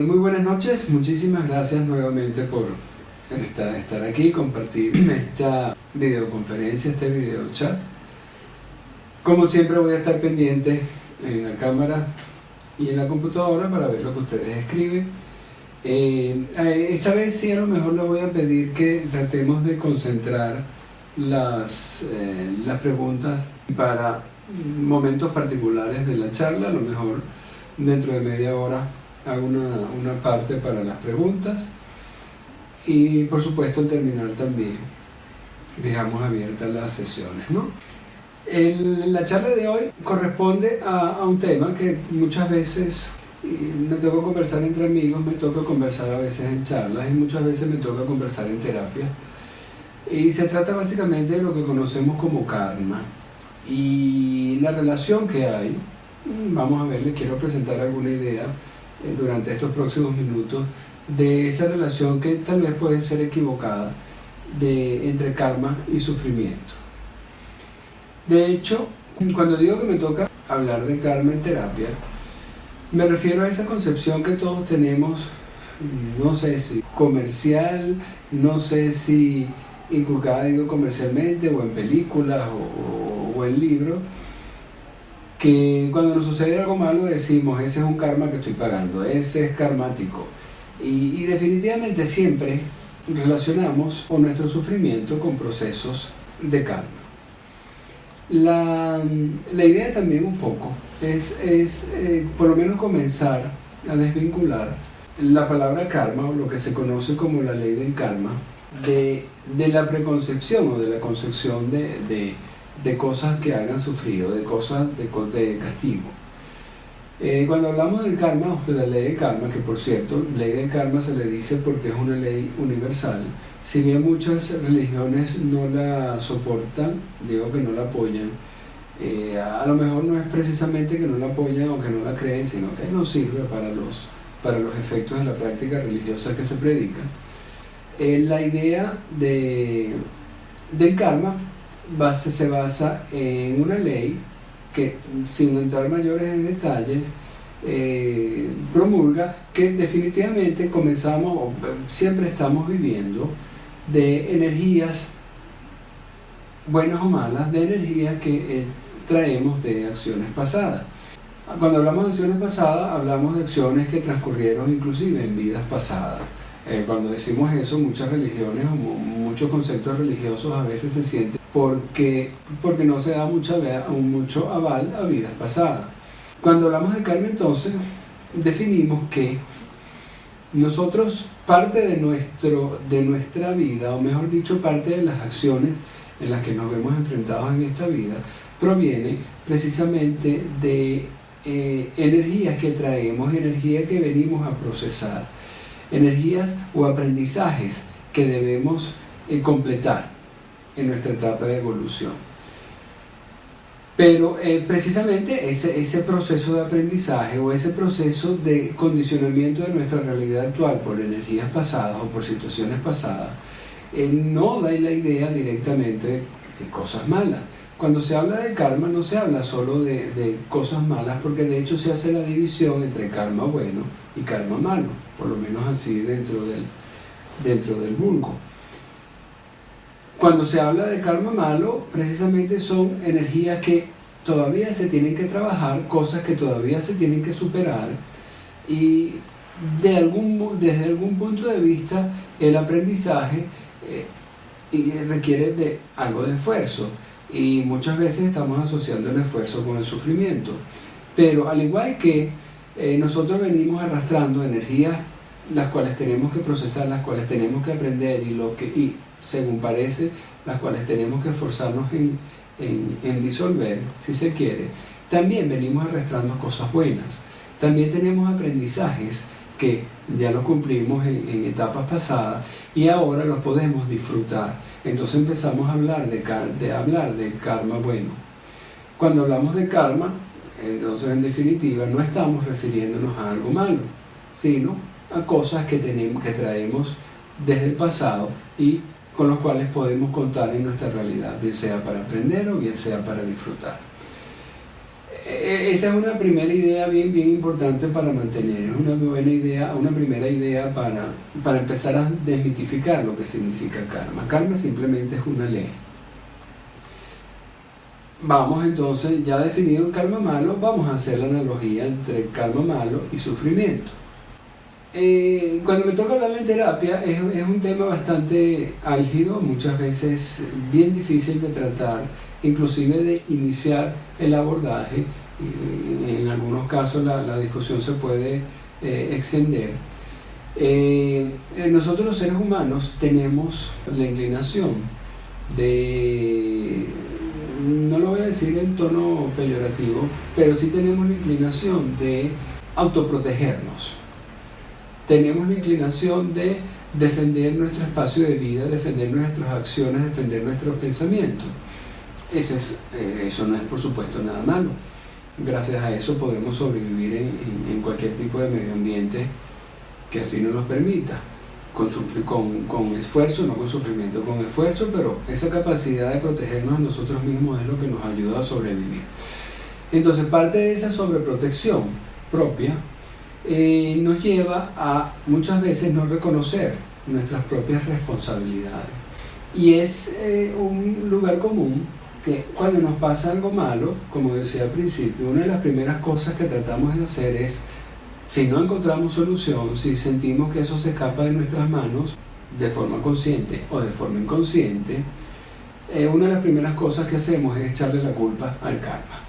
Muy buenas noches, muchísimas gracias nuevamente por estar aquí, compartir esta videoconferencia, este video chat. Como siempre voy a estar pendiente en la cámara y en la computadora para ver lo que ustedes escriben. Esta vez sí, a lo mejor les voy a pedir que tratemos de concentrar las preguntas para momentos particulares de la charla. A lo mejor dentro de media hora hago una parte para las preguntas y por supuesto al terminar también dejamos abiertas las sesiones, ¿no? La charla de hoy corresponde a un tema que muchas veces me toca conversar entre amigos, me toca conversar a veces en charlas y muchas veces me toca conversar en terapia, y se trata básicamente de lo que conocemos como karma y la relación que hay. Vamos a ver, les quiero presentar alguna idea durante estos próximos minutos de esa relación que tal vez puede ser equivocada entre karma y sufrimiento. De hecho, cuando digo que me toca hablar de karma en terapia, me refiero a esa concepción que todos tenemos, no sé si comercial, no sé si inculcada, digo, comercialmente o en películas o en libros, que cuando nos sucede algo malo decimos, ese es un karma que estoy pagando, ese es karmático. Y definitivamente siempre relacionamos con nuestro sufrimiento con procesos de karma. La idea también un poco es por lo menos comenzar a desvincular la palabra karma, o lo que se conoce como la ley del karma, de la preconcepción o de la concepción de cosas que hagan sufrir o de cosas de castigo. Cuando hablamos del karma, o de la ley del karma, que por cierto, ley del karma se le dice porque es una ley universal, si bien muchas religiones no la soportan, digo que no la apoyan, a lo mejor no es precisamente que no la apoyan o que no la creen, sino que no sirve para los efectos de la práctica religiosa que se predica. La idea del karma se basa en una ley que, sin entrar mayores en detalles, promulga que definitivamente comenzamos, o siempre estamos viviendo de energías buenas o malas, de energías que traemos de acciones pasadas. Cuando hablamos de acciones pasadas, hablamos de acciones que transcurrieron inclusive en vidas pasadas. Cuando decimos eso, muchas religiones o muchos conceptos religiosos a veces se sienten porque no se da mucho aval a vidas pasadas. Cuando hablamos de karma, entonces definimos que nosotros, parte de nuestra vida, o mejor dicho, parte de las acciones en las que nos vemos enfrentados en esta vida, proviene precisamente de energías que traemos, energías que venimos a procesar, energías o aprendizajes que debemos completar en nuestra etapa de evolución. Pero precisamente ese proceso de aprendizaje o ese proceso de condicionamiento de nuestra realidad actual por energías pasadas o por situaciones pasadas no da la idea directamente de cosas malas. Cuando se habla de karma no se habla solo de cosas malas, porque de hecho se hace la división entre karma bueno y karma malo, por lo menos así dentro del vulgo. Cuando se habla de karma malo, precisamente son energías que todavía se tienen que trabajar, cosas que todavía se tienen que superar, y desde algún punto de vista el aprendizaje requiere de algo de esfuerzo, y muchas veces estamos asociando el esfuerzo con el sufrimiento. Pero al igual que nosotros venimos arrastrando energías las cuales tenemos que procesar, las cuales tenemos que aprender y según parece, las cuales tenemos que esforzarnos en disolver, si se quiere, también venimos arrastrando cosas buenas. También tenemos aprendizajes que ya los cumplimos en etapas pasadas y ahora los podemos disfrutar. Entonces empezamos a hablar de karma bueno. Cuando hablamos de karma, entonces en definitiva no estamos refiriéndonos a algo malo, sino a cosas que traemos desde el pasado y con los cuales podemos contar en nuestra realidad, bien sea para aprender o bien sea para disfrutar. esa es una primera idea bien importante para mantener, es una buena idea, una primera idea para empezar a desmitificar lo que significa karma. Karma simplemente es una ley. Vamos entonces, ya definido el karma malo, vamos a hacer la analogía entre karma malo y sufrimiento. Cuando me toca hablar en terapia es un tema bastante álgido, muchas veces bien difícil de tratar, inclusive de iniciar el abordaje. En algunos casos la discusión se puede extender. Nosotros los seres humanos tenemos la inclinación de, no lo voy a decir en tono peyorativo, pero sí tenemos la inclinación de autoprotegernos. Tenemos la inclinación de defender nuestro espacio de vida, defender nuestras acciones, defender nuestros pensamientos. Eso no es, por supuesto, nada malo. Gracias a eso podemos sobrevivir en cualquier tipo de medio ambiente que así nos lo permita, con esfuerzo, no con sufrimiento, con esfuerzo, pero esa capacidad de protegernos a nosotros mismos es lo que nos ayuda a sobrevivir. Entonces, parte de esa sobreprotección propia nos lleva a muchas veces no reconocer nuestras propias responsabilidades. Y es un lugar común que cuando nos pasa algo malo, como decía al principio, una de las primeras cosas que tratamos de hacer es, si no encontramos solución, si sentimos que eso se escapa de nuestras manos, de forma consciente o de forma inconsciente, una de las primeras cosas que hacemos es echarle la culpa al karma.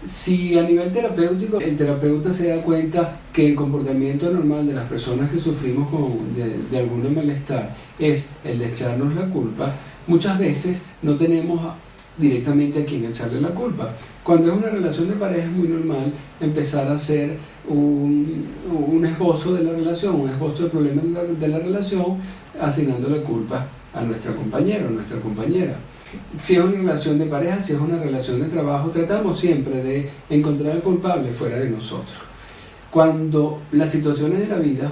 Si a nivel terapéutico el terapeuta se da cuenta que el comportamiento normal de las personas que sufrimos de algún malestar es el de echarnos la culpa, muchas veces no tenemos directamente a quien echarle la culpa. Cuando es una relación de pareja es muy normal empezar a hacer un esbozo de la relación, un esbozo del problema de la relación, asignando la culpa a nuestra compañera o nuestra compañera. Si es una relación de pareja, si es una relación de trabajo, tratamos siempre de encontrar al culpable fuera de nosotros. Cuando las situaciones de la vida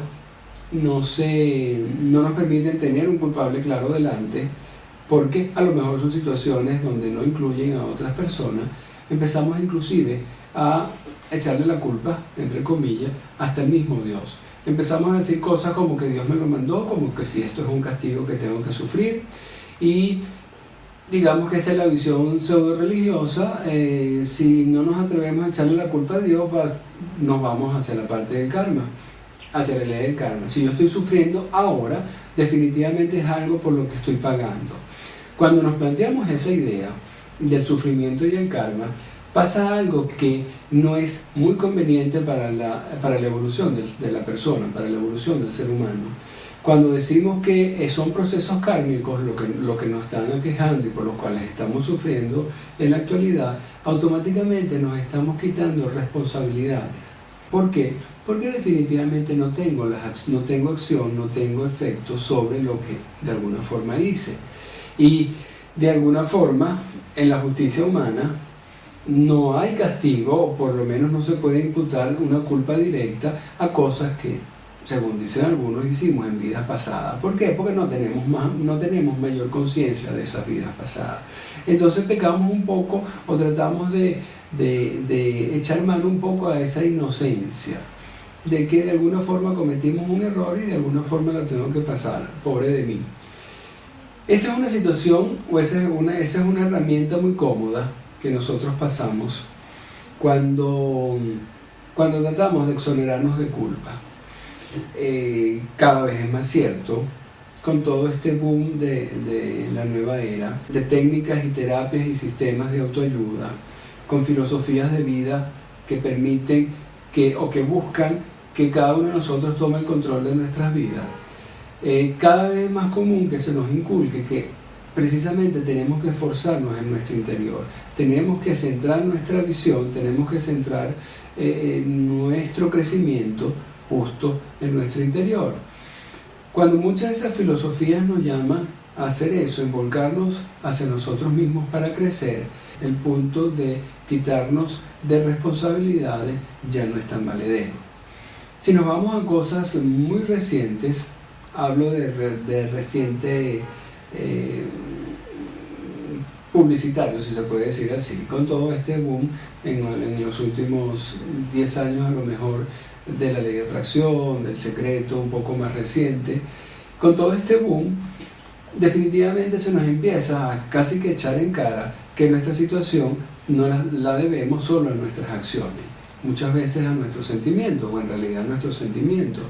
no nos permiten tener un culpable claro delante, porque a lo mejor son situaciones donde no incluyen a otras personas, empezamos inclusive a echarle la culpa, entre comillas, hasta el mismo Dios. Empezamos a decir cosas como que Dios me lo mandó, como que si esto es un castigo que tengo que sufrir, y digamos que esa es la visión pseudo religiosa. Si no nos atrevemos a echarle la culpa a Dios, nos vamos hacia la parte del karma, hacia la ley del karma. Si yo estoy sufriendo ahora, definitivamente es algo por lo que estoy pagando. Cuando nos planteamos esa idea del sufrimiento y el karma, pasa algo que no es muy conveniente para la evolución de la persona, para la evolución del ser humano. Cuando decimos que son procesos kármicos lo que nos están aquejando y por los cuales estamos sufriendo en la actualidad, automáticamente nos estamos quitando responsabilidades. ¿Por qué? Porque definitivamente no tengo acción, no tengo efecto sobre lo que de alguna forma hice. Y de alguna forma, en la justicia humana, no hay castigo, o por lo menos no se puede imputar una culpa directa a cosas que, según dicen algunos, hicimos en vidas pasadas. ¿Por qué? Porque no tenemos mayor conciencia de esas vidas pasadas. Entonces pecamos un poco o tratamos de echar mano un poco a esa inocencia, de que de alguna forma cometimos un error y de alguna forma lo tengo que pasar, pobre de mí. Esa es una situación, o esa es una herramienta muy cómoda que nosotros pasamos cuando tratamos de exonerarnos de culpa. Cada vez es más cierto, con todo este boom de la nueva era, de técnicas y terapias y sistemas de autoayuda, con filosofías de vida que permiten o que buscan que cada uno de nosotros tome el control de nuestras vidas. Cada vez es más común que se nos inculque que precisamente tenemos que esforzarnos en nuestro interior, tenemos que centrar nuestra visión, tenemos que centrar nuestro crecimiento justo en nuestro interior. Cuando muchas de esas filosofías nos llaman a hacer eso, involucrarnos hacia nosotros mismos para crecer, el punto de quitarnos de responsabilidades ya no es tan valedero. Si nos vamos a cosas muy recientes, hablo de reciente publicitario, si se puede decir así, con todo este boom en los últimos 10 años a lo mejor de la ley de atracción, del secreto, un poco más reciente. Con todo este boom, definitivamente se nos empieza a casi que echar en cara que nuestra situación no la debemos solo a nuestras acciones, muchas veces a nuestros sentimientos, o en realidad a nuestros sentimientos.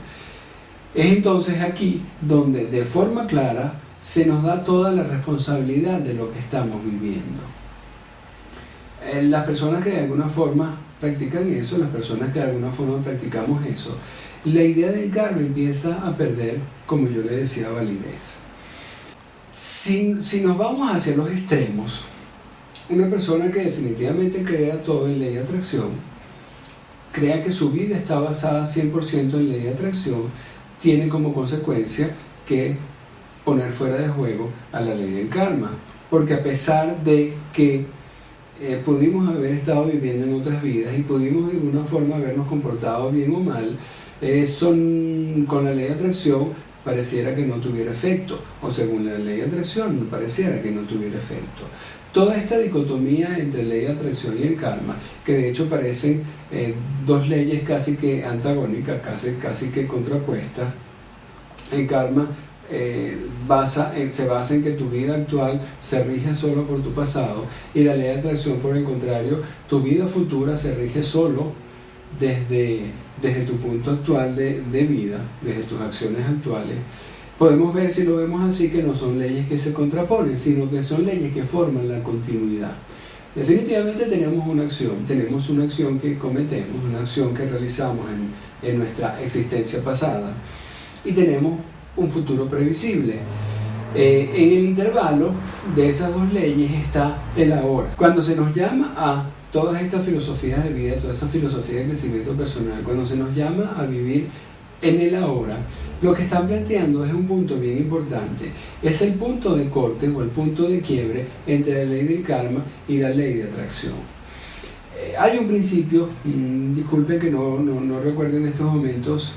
Es entonces aquí donde de forma clara se nos da toda la responsabilidad de lo que estamos viviendo. Las personas que de alguna forma practican eso, las personas que de alguna forma practicamos eso, la idea del karma empieza a perder, como yo le decía, validez. Si nos vamos hacia los extremos, una persona que definitivamente crea todo en ley de atracción, crea que su vida está basada 100% en ley de atracción, tiene como consecuencia que poner fuera de juego a la ley del karma, porque a pesar de que pudimos haber estado viviendo en otras vidas y pudimos de alguna forma habernos comportado bien o mal, con la ley de atracción pareciera que no tuviera efecto, o según la ley de atracción pareciera que no tuviera efecto. Toda esta dicotomía entre ley de atracción y el karma, que de hecho parecen dos leyes casi que antagónicas, casi que contrapuestas. El karma se basa en que tu vida actual se rige solo por tu pasado, y la ley de atracción, por el contrario, tu vida futura se rige solo desde tu punto actual de vida, desde tus acciones actuales. Podemos ver, si lo vemos así, que no son leyes que se contraponen, sino que son leyes que forman la continuidad. Definitivamente tenemos una acción que cometemos, una acción que realizamos en nuestra existencia pasada, y tenemos un futuro previsible. En el intervalo de esas dos leyes está el ahora. Cuando se nos llama a todas estas filosofías de vida, todas estas filosofías de crecimiento personal, cuando se nos llama a vivir en el ahora, lo que están planteando es un punto bien importante. Es el punto de corte o el punto de quiebre entre la ley del karma y la ley de atracción. Hay un principio, disculpen que no recuerdo en estos momentos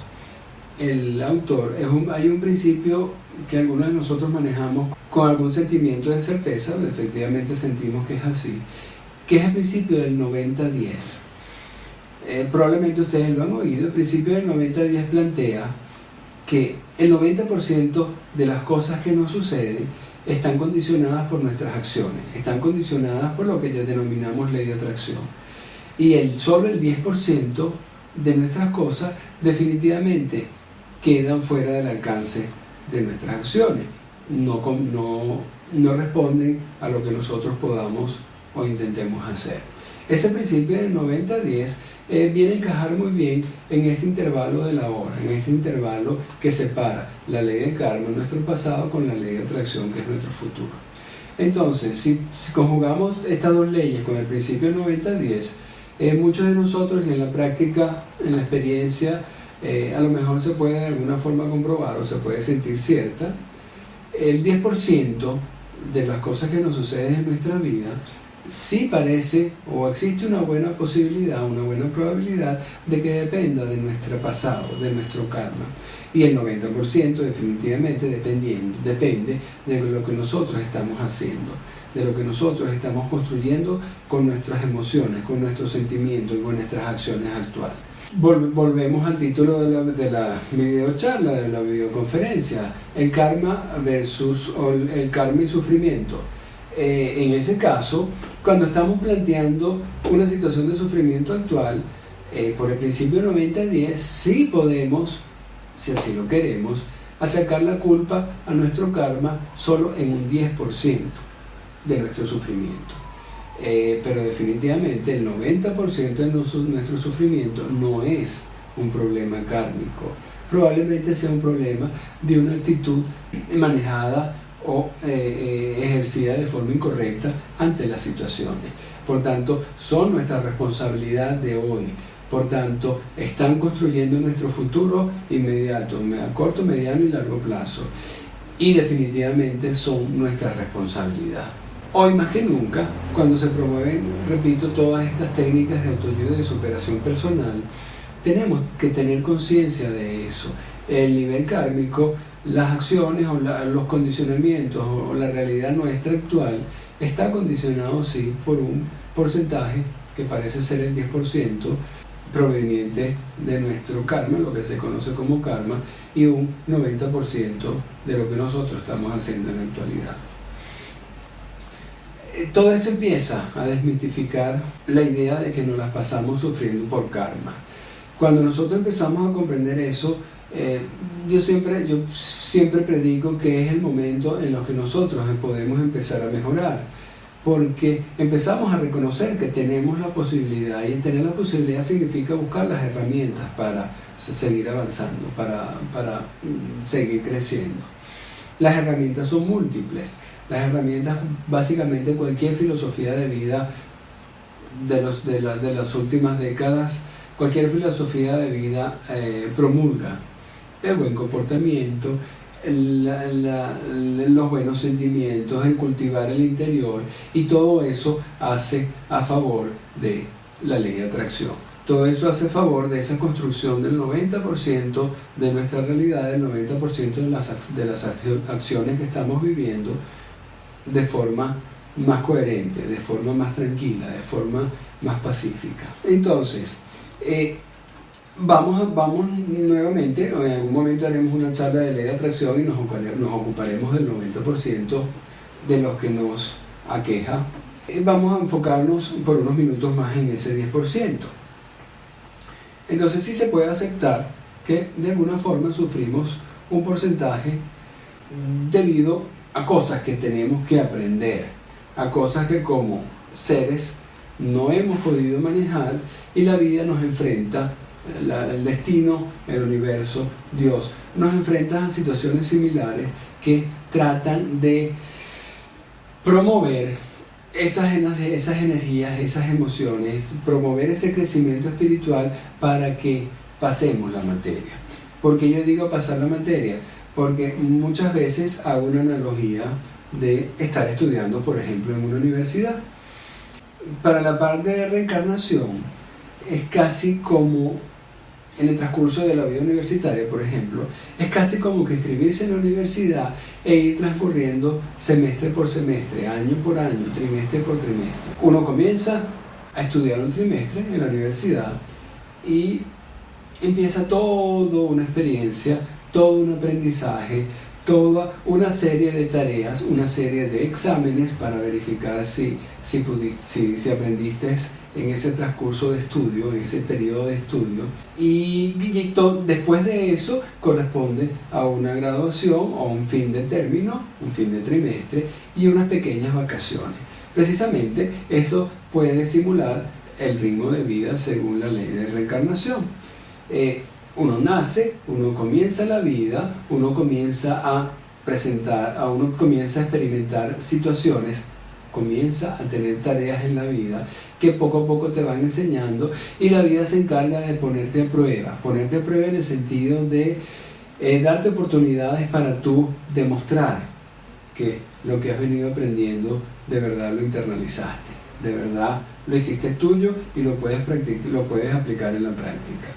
el autor, hay un principio que algunos de nosotros manejamos con algún sentimiento de certeza, efectivamente sentimos que es así, que es el principio del 90-10. Probablemente ustedes lo han oído. El principio del 90-10 plantea que el 90% de las cosas que nos suceden están condicionadas por nuestras acciones, están condicionadas por lo que ya denominamos ley de atracción, y solo el 10% de nuestras cosas definitivamente quedan fuera del alcance de nuestras acciones, no responden a lo que nosotros podamos o intentemos hacer. Ese principio del 90-10 viene a encajar muy bien en este intervalo de la hora, en este intervalo que separa la ley del karma, nuestro pasado, con la ley de atracción, que es nuestro futuro. Entonces, si conjugamos estas dos leyes con el principio del 90-10, muchos de nosotros, y en la práctica, en la experiencia, a lo mejor se puede de alguna forma comprobar o se puede sentir cierta, el 10% de las cosas que nos suceden en nuestra vida sí parece o existe una buena posibilidad, una buena probabilidad de que dependa de nuestro pasado, de nuestro karma. Y el 90% definitivamente depende de lo que nosotros estamos haciendo, de lo que nosotros estamos construyendo con nuestras emociones, con nuestros sentimientos y con nuestras acciones actuales. Volvemos al título de la videocharla, de la videoconferencia, el karma el karma y sufrimiento. En ese caso, cuando estamos planteando una situación de sufrimiento actual, por el principio 90-10, sí podemos, si así lo queremos, achacar la culpa a nuestro karma solo en un 10% de nuestro sufrimiento. Pero definitivamente el 90% de nuestro sufrimiento no es un problema kármico. Probablemente sea un problema de una actitud manejada o ejercida de forma incorrecta ante las situaciones. Por tanto, son nuestra responsabilidad de hoy. Por tanto, están construyendo nuestro futuro inmediato, a corto, mediano y largo plazo. Y definitivamente son nuestra responsabilidad. Hoy más que nunca, cuando se promueven, repito, todas estas técnicas de autoayuda y de superación personal, tenemos que tener conciencia de eso. El nivel kármico, las acciones o los condicionamientos o la realidad nuestra actual está condicionado sí por un porcentaje que parece ser el 10% proveniente de nuestro karma, lo que se conoce como karma, y un 90% de lo que nosotros estamos haciendo en la actualidad. Todo esto empieza a desmitificar la idea de que nos las pasamos sufriendo por karma. Cuando nosotros empezamos a comprender eso, yo siempre predico que es el momento en el que nosotros podemos empezar a mejorar, porque empezamos a reconocer que tenemos la posibilidad, y tener la posibilidad significa buscar las herramientas para seguir avanzando, para seguir creciendo. Las herramientas son múltiples. Las herramientas, básicamente cualquier filosofía de vida de las últimas décadas, cualquier filosofía de vida promulga el buen comportamiento, los buenos sentimientos, el cultivar el interior, y todo eso hace a favor de la ley de atracción. Todo eso hace a favor de esa construcción del 90% de nuestra realidad, del 90% de las acciones que estamos viviendo de forma más coherente, de forma más tranquila, de forma más pacífica. Entonces, vamos nuevamente, en algún momento haremos una charla de ley de atracción y nos ocuparemos del 90% de los que nos aqueja. Vamos a enfocarnos por unos minutos más en ese 10%. Entonces sí se puede aceptar que de alguna forma sufrimos un porcentaje debido a cosas que tenemos que aprender, a cosas que como seres no hemos podido manejar, y la vida nos enfrenta, el destino, el universo, Dios, nos enfrenta a situaciones similares que tratan de promover esas energías, esas emociones, promover ese crecimiento espiritual para que pasemos la materia. ¿Por qué yo digo pasar la materia? Porque muchas veces hago una analogía de estar estudiando, por ejemplo, en una universidad. Para la parte de reencarnación es casi como, en el transcurso de la vida universitaria, por ejemplo, es casi como que inscribirse en la universidad e ir transcurriendo semestre por semestre, año por año, trimestre por trimestre. Uno comienza a estudiar un trimestre en la universidad y empieza toda una experiencia, todo un aprendizaje, toda una serie de tareas, una serie de exámenes para verificar si aprendiste en ese transcurso de estudio, en ese periodo de estudio, y después de eso corresponde a una graduación o un fin de término, un fin de trimestre y unas pequeñas vacaciones. Precisamente eso puede simular el ritmo de vida según la ley de reencarnación. Uno nace, uno comienza la vida, uno comienza a experimentar situaciones, comienza a tener tareas en la vida que poco a poco te van enseñando, y la vida se encarga de ponerte a prueba en el sentido de darte oportunidades para tú demostrar que lo que has venido aprendiendo de verdad lo internalizaste, de verdad lo hiciste tuyo y lo puedes aplicar en la práctica.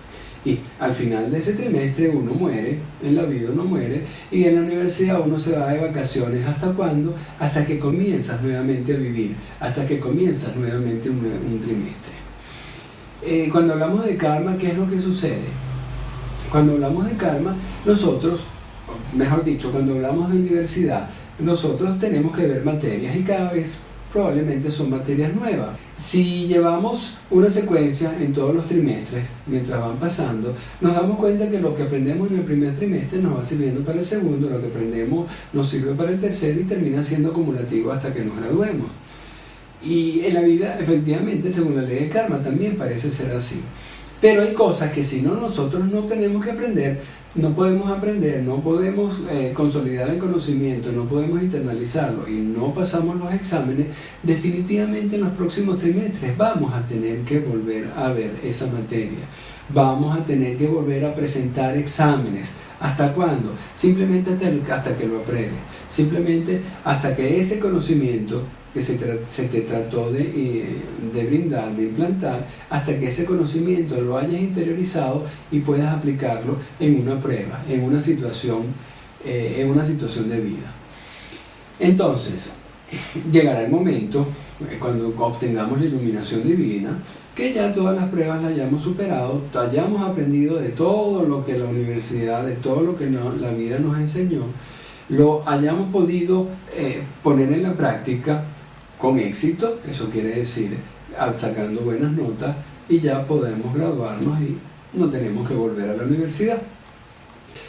Y al final de ese trimestre uno muere, en la vida uno muere, y en la universidad uno se va de vacaciones. ¿Hasta cuándo? Hasta que comienzas nuevamente a vivir, hasta que comienzas nuevamente un trimestre. Cuando hablamos de karma, ¿qué es lo que sucede? Cuando hablamos de karma, cuando hablamos de universidad, nosotros tenemos que ver materias, y cada vez probablemente son materias nuevas. Si llevamos una secuencia en todos los trimestres, mientras van pasando, nos damos cuenta que lo que aprendemos en el primer trimestre nos va sirviendo para el segundo, lo que aprendemos nos sirve para el tercero y termina siendo acumulativo hasta que nos graduemos. Y en la vida, efectivamente, según la ley de karma, también parece ser así. Pero hay cosas que si no, nosotros no tenemos que aprender, no podemos aprender, no podemos consolidar el conocimiento, no podemos internalizarlo y no pasamos los exámenes. Definitivamente en los próximos trimestres vamos a tener que volver a ver esa materia, vamos a tener que volver a presentar exámenes. ¿Hasta cuándo? Simplemente hasta que lo apruebes, simplemente hasta que ese conocimiento que se te trató de brindar, de implantar, hasta que ese conocimiento lo hayas interiorizado y puedas aplicarlo en una prueba, en una situación de vida. Entonces, llegará el momento, cuando obtengamos la iluminación divina, que ya todas las pruebas las hayamos superado, hayamos aprendido de todo lo que la universidad, de todo lo que la vida nos enseñó, lo hayamos podido poner en la práctica con éxito, eso quiere decir sacando buenas notas, y ya podemos graduarnos y no tenemos que volver a la universidad.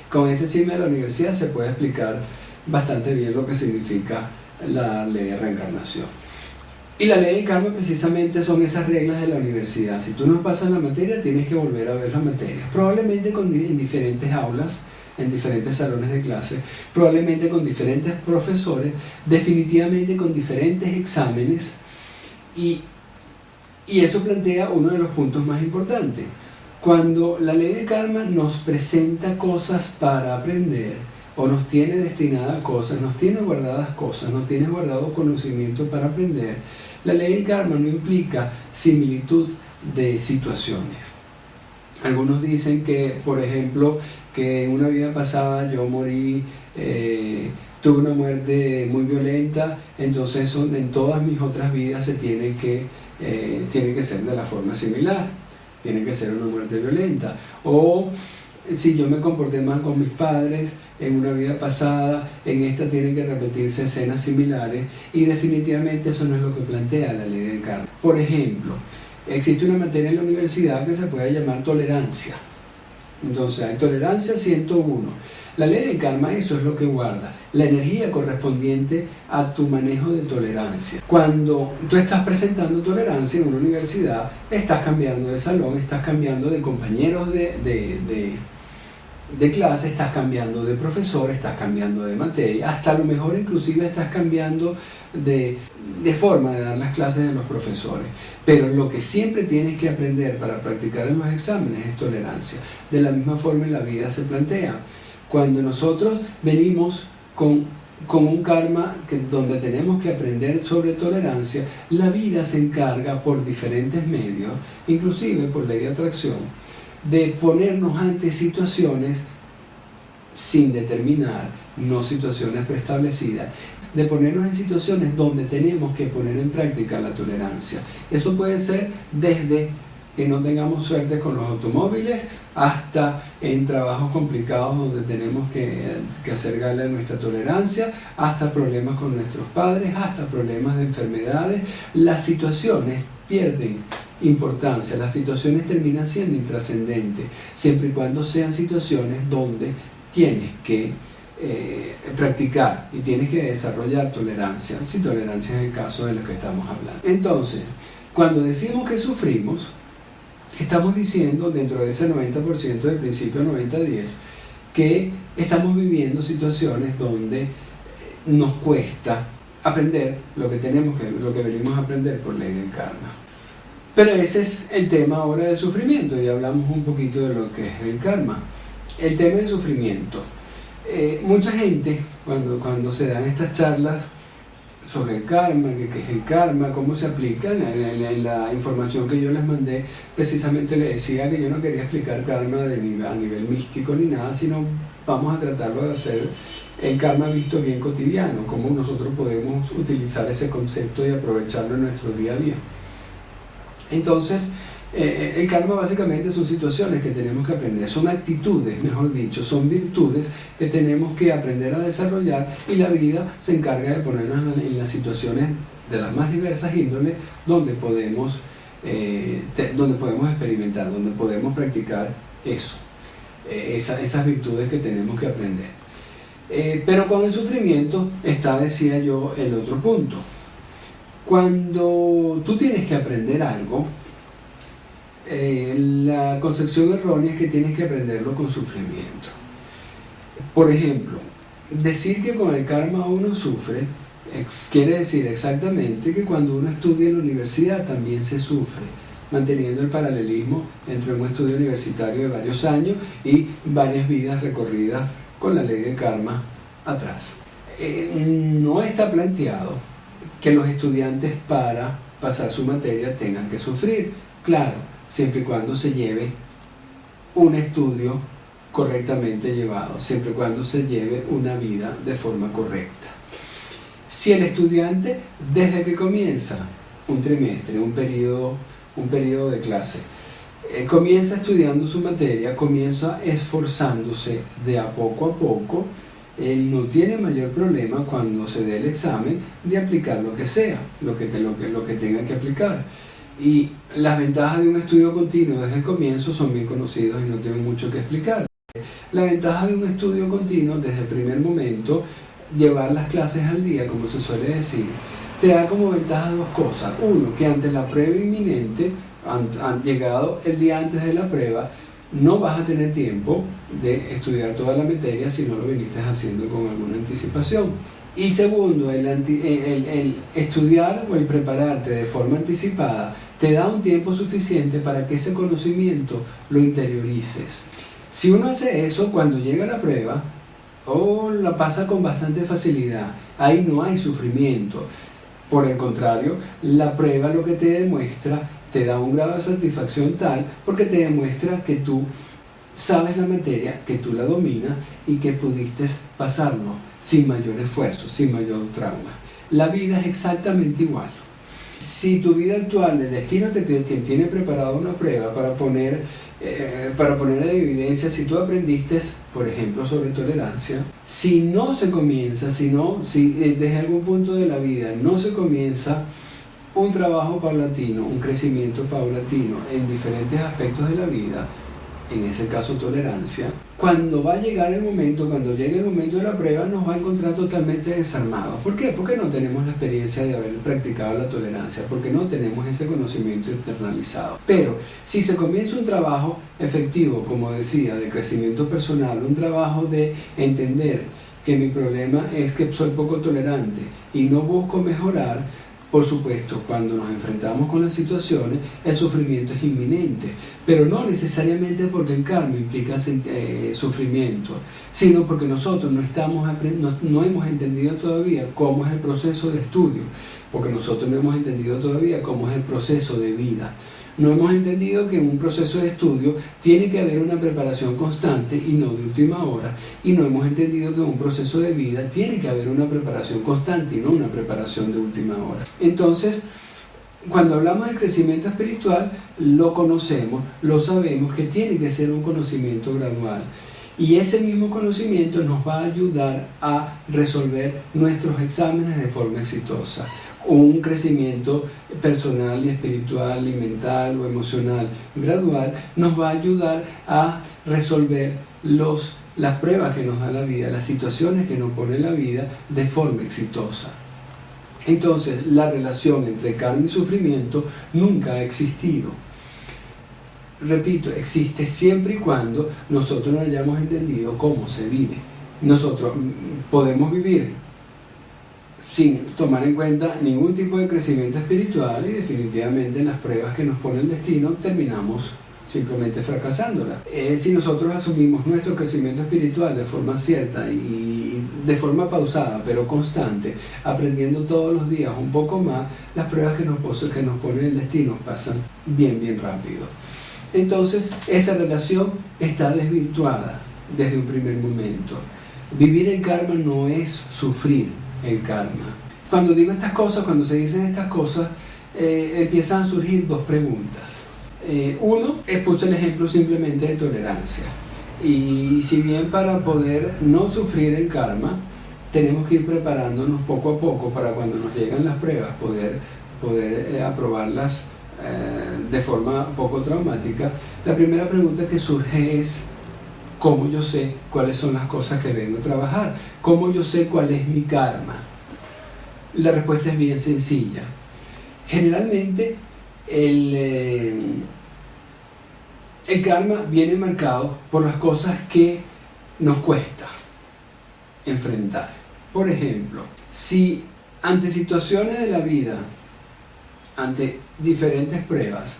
Con ese símil de la universidad se puede explicar bastante bien lo que significa la ley de reencarnación. Y la ley del karma precisamente son esas reglas de la universidad. Si tú no pasas la materia, tienes que volver a ver las materias. Probablemente en diferentes aulas, en diferentes salones de clase, probablemente con diferentes profesores, definitivamente con diferentes exámenes. Y eso plantea uno de los puntos más importantes. Cuando la ley del karma nos presenta cosas para aprender, o nos tiene destinada cosas, nos tiene guardadas cosas, nos tiene guardado conocimiento para aprender, la ley del karma no implica similitud de situaciones. Algunos dicen que, por ejemplo, que en una vida pasada yo morí, tuve una muerte muy violenta, entonces en todas mis otras vidas se tiene que ser de la forma similar, tiene que ser una muerte violenta. O si yo me comporté mal con mis padres en una vida pasada, en esta tienen que repetirse escenas similares, y definitivamente eso no es lo que plantea la ley del karma. Por ejemplo, existe una materia en la universidad que se puede llamar tolerancia. Entonces hay tolerancia 101. La ley del karma eso es lo que guarda, la energía correspondiente a tu manejo de tolerancia. Cuando tú estás presentando tolerancia en una universidad, estás cambiando de salón, estás cambiando de compañeros de clase, estás cambiando de profesor, estás cambiando de materia, hasta a lo mejor inclusive estás cambiando de forma de dar las clases de los profesores. Pero lo que siempre tienes que aprender para practicar en los exámenes es tolerancia. De la misma forma en la vida se plantea. Cuando nosotros venimos con un karma donde tenemos que aprender sobre tolerancia, la vida se encarga por diferentes medios, inclusive por ley de atracción, de ponernos ante situaciones sin determinar, no situaciones preestablecidas, de ponernos en situaciones donde tenemos que poner en práctica la tolerancia. Eso puede ser desde que no tengamos suerte con los automóviles, hasta en trabajos complicados donde tenemos que hacer gala de nuestra tolerancia, hasta problemas con nuestros padres, hasta problemas de enfermedades. Las situaciones pierden importancia, las situaciones terminan siendo intrascendentes, siempre y cuando sean situaciones donde tienes que practicar y tienes que desarrollar tolerancia, si tolerancia es el caso de lo que estamos hablando. Entonces, cuando decimos que sufrimos, estamos diciendo, dentro de ese 90% del principio 90-10, que estamos viviendo situaciones donde nos cuesta aprender lo que venimos a aprender por ley del karma. Pero ese es el tema ahora del sufrimiento, y hablamos un poquito de lo que es el karma. El tema del sufrimiento. Mucha gente, cuando se dan estas charlas sobre el karma, qué es el karma, cómo se aplica, en la información que yo les mandé, precisamente les decía que yo no quería explicar karma a nivel místico ni nada, sino vamos a tratarlo de hacer el karma visto bien cotidiano, cómo nosotros podemos utilizar ese concepto y aprovecharlo en nuestro día a día. Entonces, el karma básicamente son situaciones que tenemos que aprender, son actitudes, mejor dicho, son virtudes que tenemos que aprender a desarrollar, y la vida se encarga de ponernos en las situaciones de las más diversas índoles donde podemos experimentar, donde podemos practicar eso, esas virtudes que tenemos que aprender. Pero con el sufrimiento está, decía yo, el otro punto. Cuando tú tienes que aprender algo, la concepción errónea es que tienes que aprenderlo con sufrimiento. Por ejemplo, decir que con el karma uno sufre quiere decir exactamente que cuando uno estudia en la universidad también se sufre, manteniendo el paralelismo entre un estudio universitario de varios años y varias vidas recorridas con la ley del karma atrás. No está planteado que los estudiantes para pasar su materia tengan que sufrir, claro, siempre y cuando se lleve un estudio correctamente llevado, siempre y cuando se lleve una vida de forma correcta. Si el estudiante, desde que comienza un trimestre, un periodo de clase, comienza estudiando su materia, comienza esforzándose de a poco, él no tiene mayor problema cuando se dé el examen de aplicar lo que sea, lo que tenga que aplicar. Y las ventajas de un estudio continuo desde el comienzo son bien conocidas y no tengo mucho que explicar. La ventaja de un estudio continuo desde el primer momento, llevar las clases al día, como se suele decir, te da como ventaja dos cosas. Uno, que ante la prueba inminente, han llegado el día antes de la prueba, no vas a tener tiempo de estudiar toda la materia si no lo viniste haciendo con alguna anticipación. Y segundo, el estudiar o el prepararte de forma anticipada te da un tiempo suficiente para que ese conocimiento lo interiorices. Si uno hace eso, cuando llega la prueba, la pasa con bastante facilidad. Ahí no hay sufrimiento. Por el contrario, la prueba lo que te demuestra, te da un grado de satisfacción tal porque te demuestra que tú sabes la materia, que tú la dominas y que pudiste pasarlo sin mayor esfuerzo, sin mayor trauma. La vida es exactamente igual. Si tu vida actual, el destino te tiene preparado una prueba para poner en evidencia si tú aprendiste, por ejemplo, sobre tolerancia, si no se comienza, si desde algún punto de la vida no se comienza un trabajo paulatino, un crecimiento paulatino en diferentes aspectos de la vida, en ese caso tolerancia, cuando llegue el momento de la prueba nos va a encontrar totalmente desarmados. ¿Por qué? Porque no tenemos la experiencia de haber practicado la tolerancia, porque no tenemos ese conocimiento internalizado. Pero si se comienza un trabajo efectivo, como decía, de crecimiento personal, un trabajo de entender que mi problema es que soy poco tolerante y no busco mejorar, por supuesto, cuando nos enfrentamos con las situaciones, el sufrimiento es inminente, pero no necesariamente porque el karma implica sufrimiento, sino porque nosotros no hemos entendido todavía cómo es el proceso de estudio, porque nosotros no hemos entendido todavía cómo es el proceso de vida. No hemos entendido que en un proceso de estudio tiene que haber una preparación constante y no de última hora. Y no hemos entendido que en un proceso de vida tiene que haber una preparación constante y no una preparación de última hora. Entonces, cuando hablamos de crecimiento espiritual, lo conocemos, lo sabemos que tiene que ser un conocimiento gradual. Y ese mismo conocimiento nos va a ayudar a resolver nuestros exámenes de forma exitosa. Un crecimiento personal y espiritual y mental o emocional gradual nos va a ayudar a resolver las pruebas que nos da la vida, las situaciones que nos pone la vida de forma exitosa. Entonces, la relación entre karma y sufrimiento nunca ha existido. Repito, existe siempre y cuando nosotros no hayamos entendido cómo se vive. Nosotros podemos vivir sin tomar en cuenta ningún tipo de crecimiento espiritual y definitivamente en las pruebas que nos pone el destino terminamos simplemente fracasándolas. Si nosotros asumimos nuestro crecimiento espiritual de forma cierta y de forma pausada pero constante, aprendiendo todos los días un poco más, las pruebas que nos pone el destino pasan bien rápido. Entonces esa relación está desvirtuada desde un primer momento. Vivir el karma no es sufrir el karma. Cuando digo estas cosas, cuando se dicen estas cosas, empiezan a surgir dos preguntas. Uno, puse el ejemplo simplemente de tolerancia. Y si bien para poder no sufrir el karma, tenemos que ir preparándonos poco a poco para cuando nos llegan las pruebas, poder aprobarlas de forma poco traumática. La primera pregunta que surge es: ¿cómo yo sé cuáles son las cosas que vengo a trabajar? ¿Cómo yo sé cuál es mi karma? La respuesta es bien sencilla. Generalmente el karma viene marcado por las cosas que nos cuesta enfrentar. Por ejemplo, si ante situaciones de la vida, ante diferentes pruebas,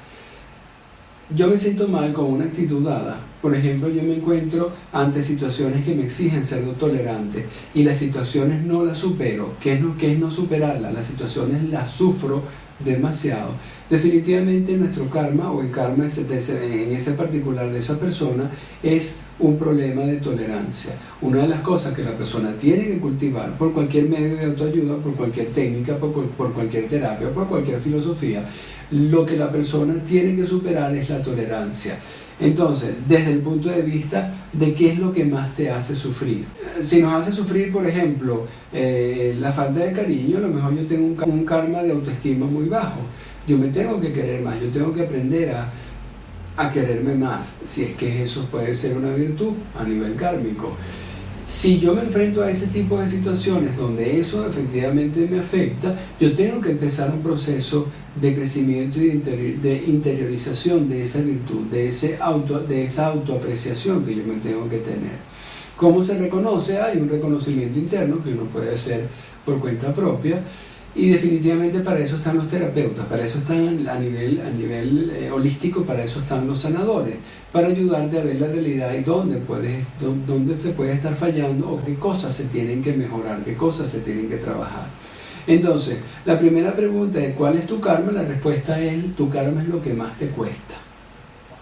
yo me siento mal con una actitud dada. Por ejemplo, yo me encuentro ante situaciones que me exigen ser tolerante y las situaciones no las supero. ¿Qué es no superarlas? Las situaciones las sufro demasiado. Definitivamente nuestro karma o el karma en ese particular de esa persona es un problema de tolerancia. Una de las cosas que la persona tiene que cultivar por cualquier medio de autoayuda, por cualquier técnica, por cualquier terapia, por cualquier filosofía, lo que la persona tiene que superar es la tolerancia. Entonces, desde el punto de vista de qué es lo que más te hace sufrir. Si nos hace sufrir, por ejemplo, la falta de cariño, a lo mejor yo tengo un karma de autoestima muy bajo. Yo me tengo que querer más, yo tengo que aprender a quererme más, si es que eso puede ser una virtud a nivel kármico. Si yo me enfrento a ese tipo de situaciones donde eso efectivamente me afecta, yo tengo que empezar un proceso de crecimiento y de interiorización de esa virtud, de esa autoapreciación que yo me tengo que tener. ¿Cómo se reconoce? Hay un reconocimiento interno que uno puede hacer por cuenta propia, y definitivamente para eso están los terapeutas, para eso están a nivel holístico, para eso están los sanadores, para ayudarte a ver la realidad y dónde se puede estar fallando o qué cosas se tienen que mejorar, qué cosas se tienen que trabajar. Entonces, la primera pregunta es ¿cuál es tu karma? La respuesta es tu karma es lo que más te cuesta.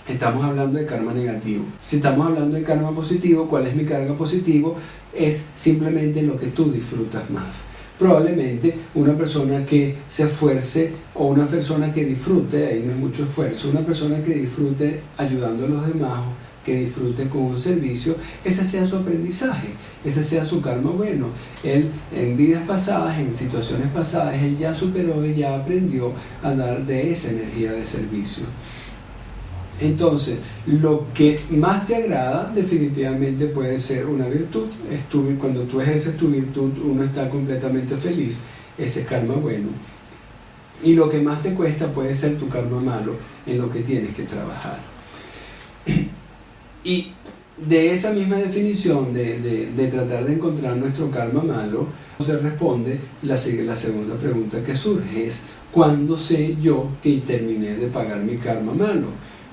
Estamos hablando de karma negativo. Si estamos hablando de karma positivo, ¿cuál es mi karma positivo? Es simplemente lo que tú disfrutas más. Probablemente una persona que se esfuerce o una persona que disfrute, ahí no es mucho esfuerzo, una persona que disfrute ayudando a los demás, que disfrute con un servicio, ese sea su aprendizaje, ese sea su karma bueno. Él en vidas pasadas, en situaciones pasadas, él ya superó y ya aprendió a dar de esa energía de servicio. Entonces, lo que más te agrada definitivamente puede ser una virtud. Cuando tú ejerces tu virtud, uno está completamente feliz, ese es karma bueno. Y lo que más te cuesta puede ser tu karma malo, en lo que tienes que trabajar. Y de esa misma definición de tratar de encontrar nuestro karma malo, se responde la segunda pregunta que surge, es ¿cuándo sé yo que terminé de pagar mi karma malo?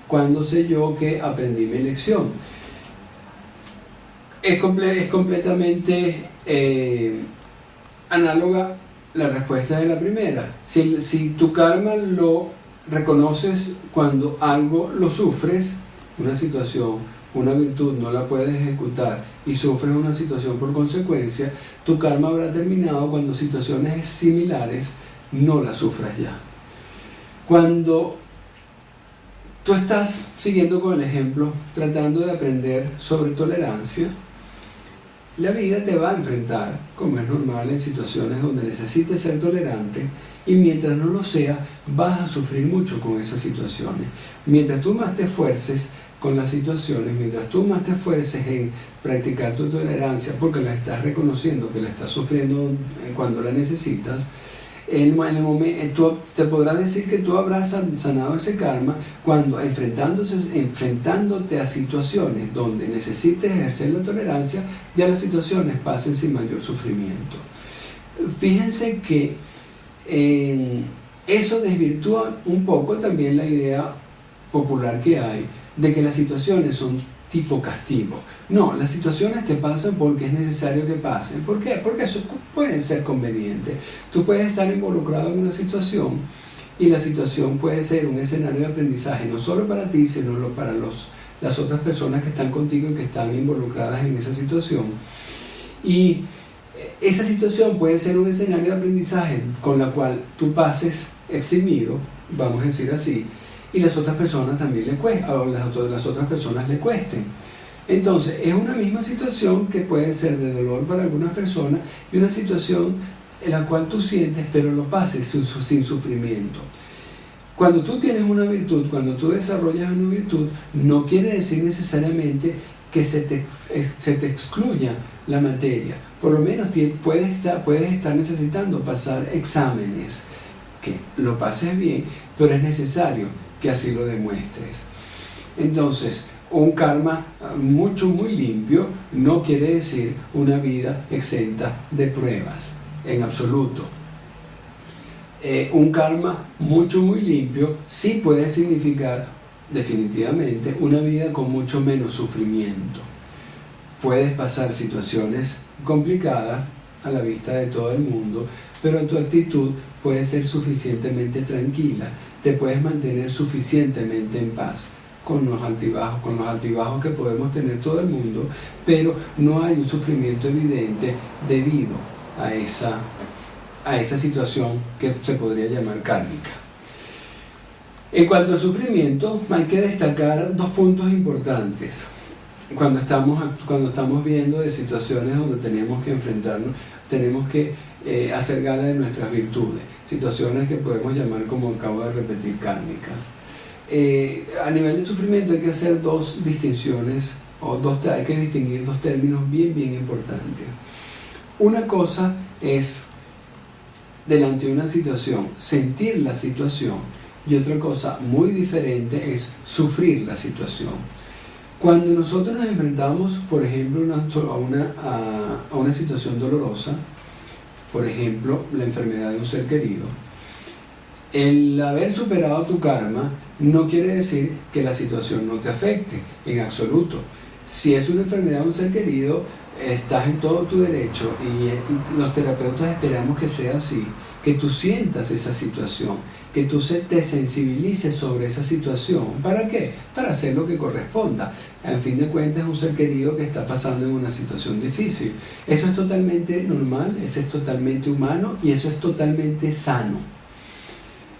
¿Cuándo sé yo que aprendí mi lección? Es completamente análoga la respuesta de la primera. Si tu karma lo reconoces cuando algo lo sufres, una situación, una virtud no la puedes ejecutar y sufres una situación por consecuencia, tu karma habrá terminado cuando situaciones similares no las sufras ya. Cuando tú estás siguiendo con el ejemplo, tratando de aprender sobre tolerancia, la vida te va a enfrentar, como es normal, en situaciones donde necesites ser tolerante, y mientras no lo seas, vas a sufrir mucho con esas situaciones. Mientras tú más te esfuerces con las situaciones, mientras tú más te esfuerces en practicar tu tolerancia, porque la estás reconociendo, que la estás sufriendo cuando la necesitas, en el momento, te podrás decir que tú habrás sanado ese karma cuando enfrentándote a situaciones donde necesites ejercer la tolerancia, ya las situaciones pasen sin mayor sufrimiento. Fíjense que eso desvirtúa un poco también la idea popular que hay de que las situaciones son tipo castigo. No, las situaciones te pasan porque es necesario que pasen. ¿Por qué? Porque eso puede ser conveniente. Tú puedes estar involucrado en una situación y la situación puede ser un escenario de aprendizaje, no solo para ti, sino para las otras personas que están contigo y que están involucradas en esa situación. Y esa situación puede ser un escenario de aprendizaje con la cual tú pases eximido, vamos a decir así, y las otras personas también le cuesten, o las otras personas le cuesten. Entonces, es una misma situación que puede ser de dolor para algunas personas y una situación en la cual tú sientes, pero lo pases sin sufrimiento. Cuando tú tienes una virtud, cuando tú desarrollas una virtud, no quiere decir necesariamente que se te excluya la materia. Por lo menos puedes estar necesitando pasar exámenes, que lo pases bien, pero es necesario que así lo demuestres. Entonces, un karma muy limpio no quiere decir una vida exenta de pruebas, en absoluto. Un karma muy limpio sí puede significar definitivamente una vida con mucho menos sufrimiento. Puedes pasar situaciones complicadas a la vista de todo el mundo, pero tu actitud puede ser suficientemente tranquila, te puedes mantener suficientemente en paz. con los altibajos que podemos tener todo el mundo, pero no hay un sufrimiento evidente debido a esa situación que se podría llamar kármica. En cuanto al sufrimiento, hay que destacar dos puntos importantes. Cuando estamos viendo de situaciones donde tenemos que enfrentarnos, tenemos que hacer gala de nuestras virtudes, situaciones que podemos llamar, como acabo de repetir, kármicas. A nivel de sufrimiento hay que hacer dos distinciones, hay que distinguir dos términos bien importantes. Una cosa es, delante de una situación, sentir la situación, y otra cosa muy diferente es sufrir la situación. Cuando nosotros nos enfrentamos, por ejemplo, a una situación dolorosa, por ejemplo, la enfermedad de un ser querido, el haber superado tu karma no quiere decir que la situación no te afecte en absoluto. Si es una enfermedad de un ser querido, estás en todo tu derecho, y los terapeutas esperamos que sea así, que tú sientas esa situación, que tú te sensibilices sobre esa situación. ¿Para qué? Para hacer lo que corresponda. En fin de cuentas, es un ser querido que está pasando en una situación difícil. Eso es totalmente normal, eso es totalmente humano, y eso es totalmente sano.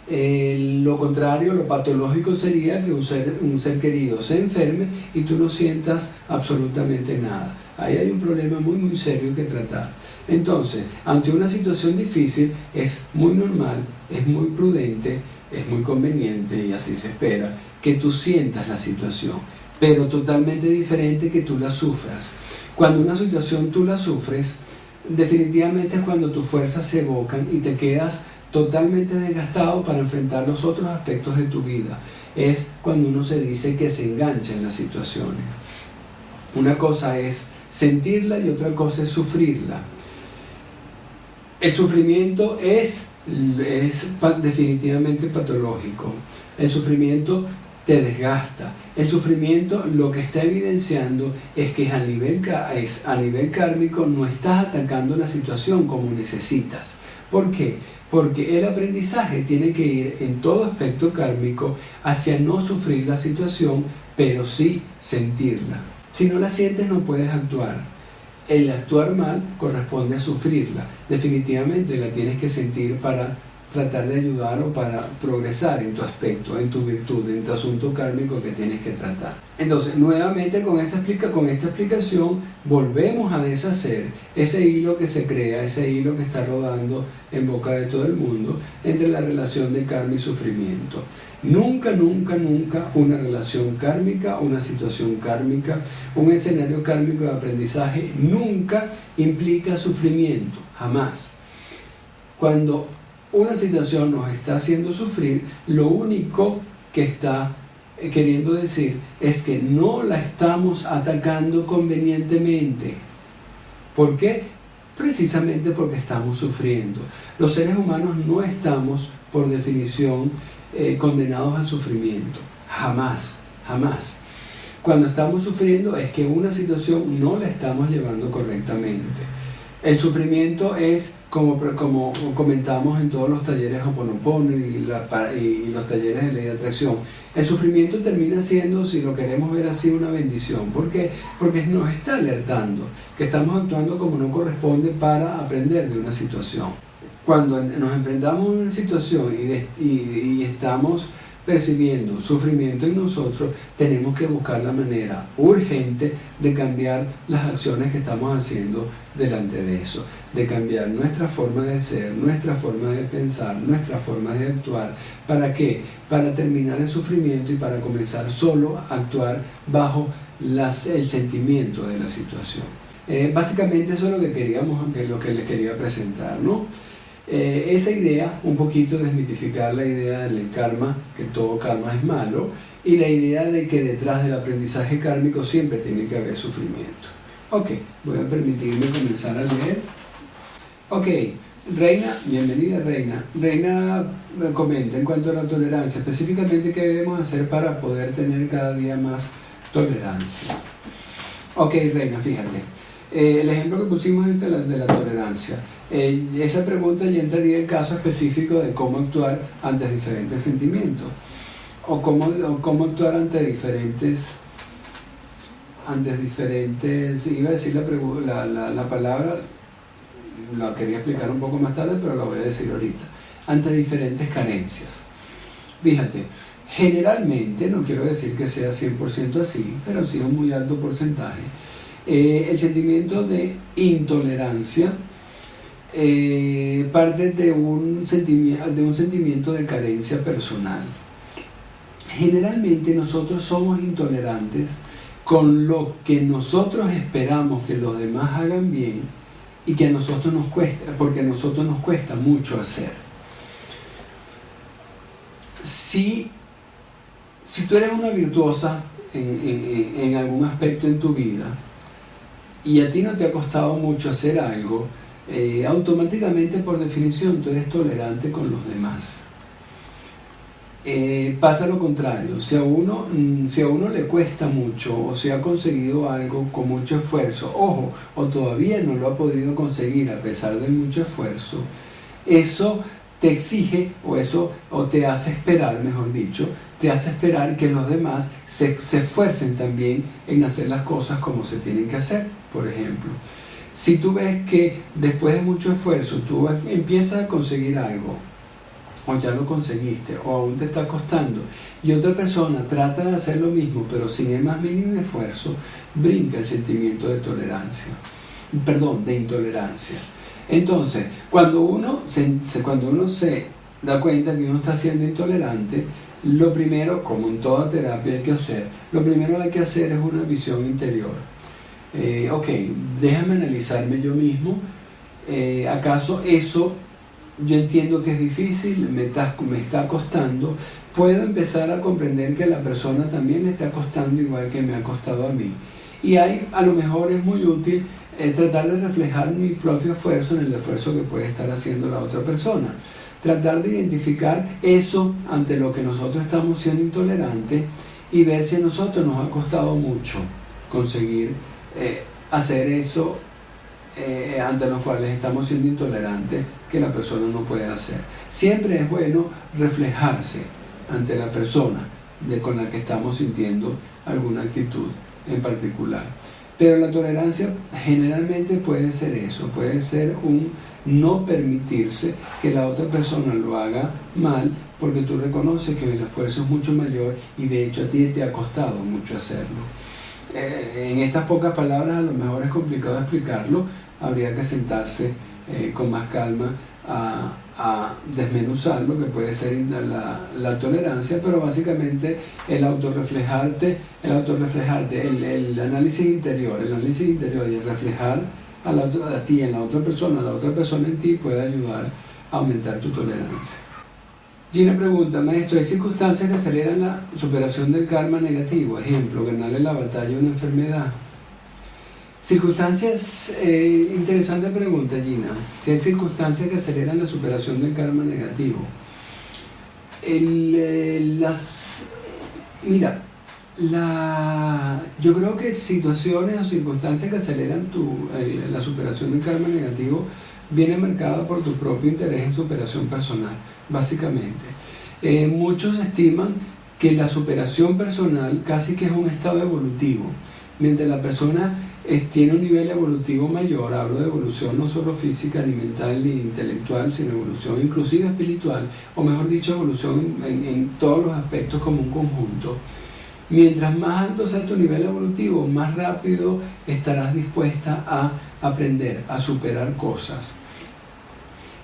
Lo contrario, lo patológico sería que un ser querido se enferme y tú no sientas absolutamente nada. Ahí hay un problema muy serio que tratar. Entonces, ante una situación difícil, es muy normal, es muy prudente, es muy conveniente, y así se espera, que tú sientas la situación, pero totalmente diferente que tú la sufras. Cuando una situación tú la sufres, definitivamente es cuando tus fuerzas se evocan y te quedas totalmente desgastado para enfrentar los otros aspectos de tu vida. Es cuando uno se dice que se engancha en las situaciones. Una cosa es sentirla y otra cosa es sufrirla. El sufrimiento es definitivamente patológico. El sufrimiento te desgasta. El sufrimiento lo que está evidenciando es que a nivel kármico no estás atacando la situación como necesitas. ¿Por qué? Porque el aprendizaje tiene que ir en todo aspecto kármico hacia no sufrir la situación, pero sí sentirla. Si no la sientes, no puedes actuar. El actuar mal corresponde a sufrirla. Definitivamente la tienes que sentir para tratar de ayudar o para progresar en tu aspecto, en tu virtud, en tu asunto kármico que tienes que tratar. Entonces, nuevamente con esta explicación, volvemos a deshacer ese hilo que se crea, ese hilo que está rodando en boca de todo el mundo entre la relación de karma y sufrimiento. Nunca una relación kármica, una situación kármica, un escenario kármico de aprendizaje nunca implica sufrimiento, jamás. Cuando una situación nos está haciendo sufrir, lo único que está queriendo decir es que no la estamos atacando convenientemente. ¿Por qué? Precisamente porque estamos sufriendo. Los seres humanos no estamos, por definición, condenados al sufrimiento. Jamás. Cuando estamos sufriendo es que una situación no la estamos llevando correctamente. El sufrimiento es, como comentamos en todos los talleres Ho'oponopono y los talleres de ley de atracción, el sufrimiento termina siendo, si lo queremos ver así, una bendición. ¿Por qué? Porque nos está alertando que estamos actuando como no corresponde para aprender de una situación. Cuando nos enfrentamos a una situación y estamos percibiendo sufrimiento en nosotros, tenemos que buscar la manera urgente de cambiar las acciones que estamos haciendo delante de eso, de cambiar nuestra forma de ser, nuestra forma de pensar, nuestra forma de actuar. ¿Para qué? Para terminar el sufrimiento y para comenzar solo a actuar bajo el sentimiento de la situación. Básicamente eso es lo que les quería presentar, ¿no? Esa idea, un poquito desmitificar la idea del karma, que todo karma es malo, y la idea de que detrás del aprendizaje kármico siempre tiene que haber sufrimiento. Ok, voy a permitirme comenzar a leer. Ok, Reina, bienvenida Reina. Reina comenta en cuanto a la tolerancia, específicamente qué debemos hacer para poder tener cada día más tolerancia. Ok, Reina, fíjate. El ejemplo que pusimos es de la tolerancia. Esa pregunta ya entraría en caso específico de cómo actuar ante diferentes sentimientos. o cómo actuar ante diferentes, iba a decir la palabra, la quería explicar un poco más tarde, pero la voy a decir ahorita, ante diferentes carencias. Fíjate, generalmente, no quiero decir que sea 100% así, pero sí un muy alto porcentaje, el sentimiento de intolerancia parte de un sentimiento de carencia personal. Generalmente nosotros somos intolerantes con lo que nosotros esperamos que los demás hagan bien y que a nosotros nos cuesta, porque a nosotros nos cuesta mucho hacer. Si tú eres una virtuosa en algún aspecto en tu vida y a ti no te ha costado mucho hacer algo, automáticamente por definición tú eres tolerante con los demás. Pasa lo contrario, si a uno le cuesta mucho o si ha conseguido algo con mucho esfuerzo, ojo, o todavía no lo ha podido conseguir a pesar de mucho esfuerzo, eso te exige o te hace esperar, mejor dicho, te hace esperar que los demás se esfuercen también en hacer las cosas como se tienen que hacer. Por ejemplo, si tú ves que después de mucho esfuerzo tú empiezas a conseguir algo, o ya lo conseguiste, o aún te está costando, y otra persona trata de hacer lo mismo, pero sin el más mínimo esfuerzo, brinca el sentimiento de intolerancia. Entonces, cuando uno se da cuenta que uno está siendo intolerante, lo primero, como en toda terapia hay que hacer, lo primero que hay que hacer es una visión interior. Ok, déjame analizarme yo mismo, ¿acaso eso yo entiendo que es difícil, me está costando? Puedo empezar a comprender que a la persona también le está costando igual que me ha costado a mí. Y ahí a lo mejor es muy útil tratar de reflejar mi propio esfuerzo en el esfuerzo que puede estar haciendo la otra persona. Tratar de identificar eso ante lo que nosotros estamos siendo intolerantes y ver si a nosotros nos ha costado mucho conseguir hacer eso ante los cuales estamos siendo intolerantes, que la persona no puede hacer. Siempre es bueno reflejarse ante la persona con la que estamos sintiendo alguna actitud en particular. Pero la tolerancia generalmente puede ser eso, puede ser un no permitirse que la otra persona lo haga mal, porque tú reconoces que el esfuerzo es mucho mayor y de hecho a ti te ha costado mucho hacerlo. En estas pocas palabras a lo mejor es complicado explicarlo, habría que sentarse con más calma a desmenuzar lo que puede ser la tolerancia, pero básicamente el autorreflejarte, el análisis interior y el reflejar a ti en la otra persona en ti puede ayudar a aumentar tu tolerancia. Gina pregunta, maestro, ¿hay circunstancias que aceleran la superación del karma negativo? Ejemplo, ganarle la batalla a una enfermedad. Circunstancias, interesante pregunta, Gina. Si hay circunstancias que aceleran la superación del karma negativo. Yo creo que situaciones o circunstancias que aceleran la superación del karma negativo vienen marcadas por tu propio interés en superación personal, básicamente. Muchos estiman que la superación personal casi que es un estado evolutivo, mientras la persona tiene un nivel evolutivo mayor. Hablo de evolución no solo física, ni mental, ni intelectual, sino evolución inclusive espiritual, o mejor dicho, evolución en todos los aspectos como un conjunto. Mientras más alto sea tu nivel evolutivo, más rápido estarás dispuesta a aprender, a superar cosas.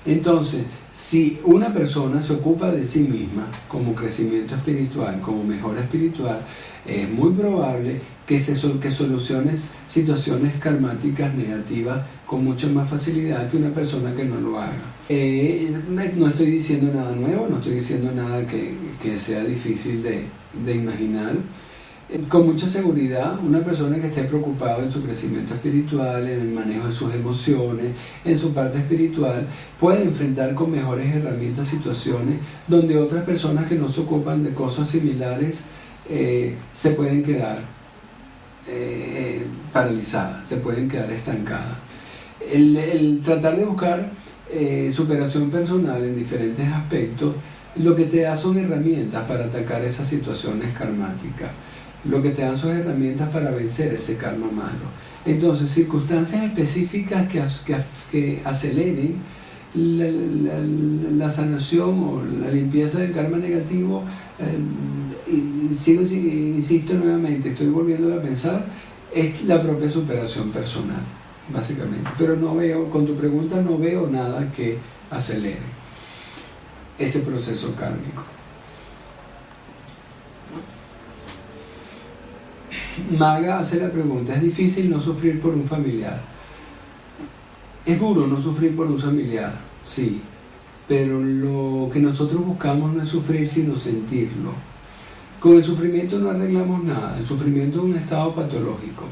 Entonces, si una persona se ocupa de sí misma como crecimiento espiritual, como mejora espiritual, es muy probable que soluciones situaciones karmáticas negativas con mucha más facilidad que una persona que no lo haga. No estoy diciendo nada nuevo, no estoy diciendo nada que sea difícil de imaginar. Con mucha seguridad, una persona que esté preocupada en su crecimiento espiritual, en el manejo de sus emociones, en su parte espiritual, puede enfrentar con mejores herramientas situaciones donde otras personas que no se ocupan de cosas similares se pueden quedar paralizadas, se pueden quedar estancadas. El tratar de buscar superación personal en diferentes aspectos lo que te da son herramientas para atacar esas situaciones karmáticas. Lo que te dan son herramientas para vencer ese karma malo. Entonces, circunstancias específicas que aceleren la sanación o la limpieza del karma negativo, insisto nuevamente, estoy volviendo a pensar, es la propia superación personal, básicamente. Pero no veo, con tu pregunta no veo nada que acelere ese proceso kármico. Maga hace la pregunta: ¿es difícil no sufrir por un familiar? Es duro no sufrir por un familiar, sí, pero lo que nosotros buscamos no es sufrir, sino sentirlo. Con el sufrimiento no arreglamos nada, el sufrimiento es un estado patológico.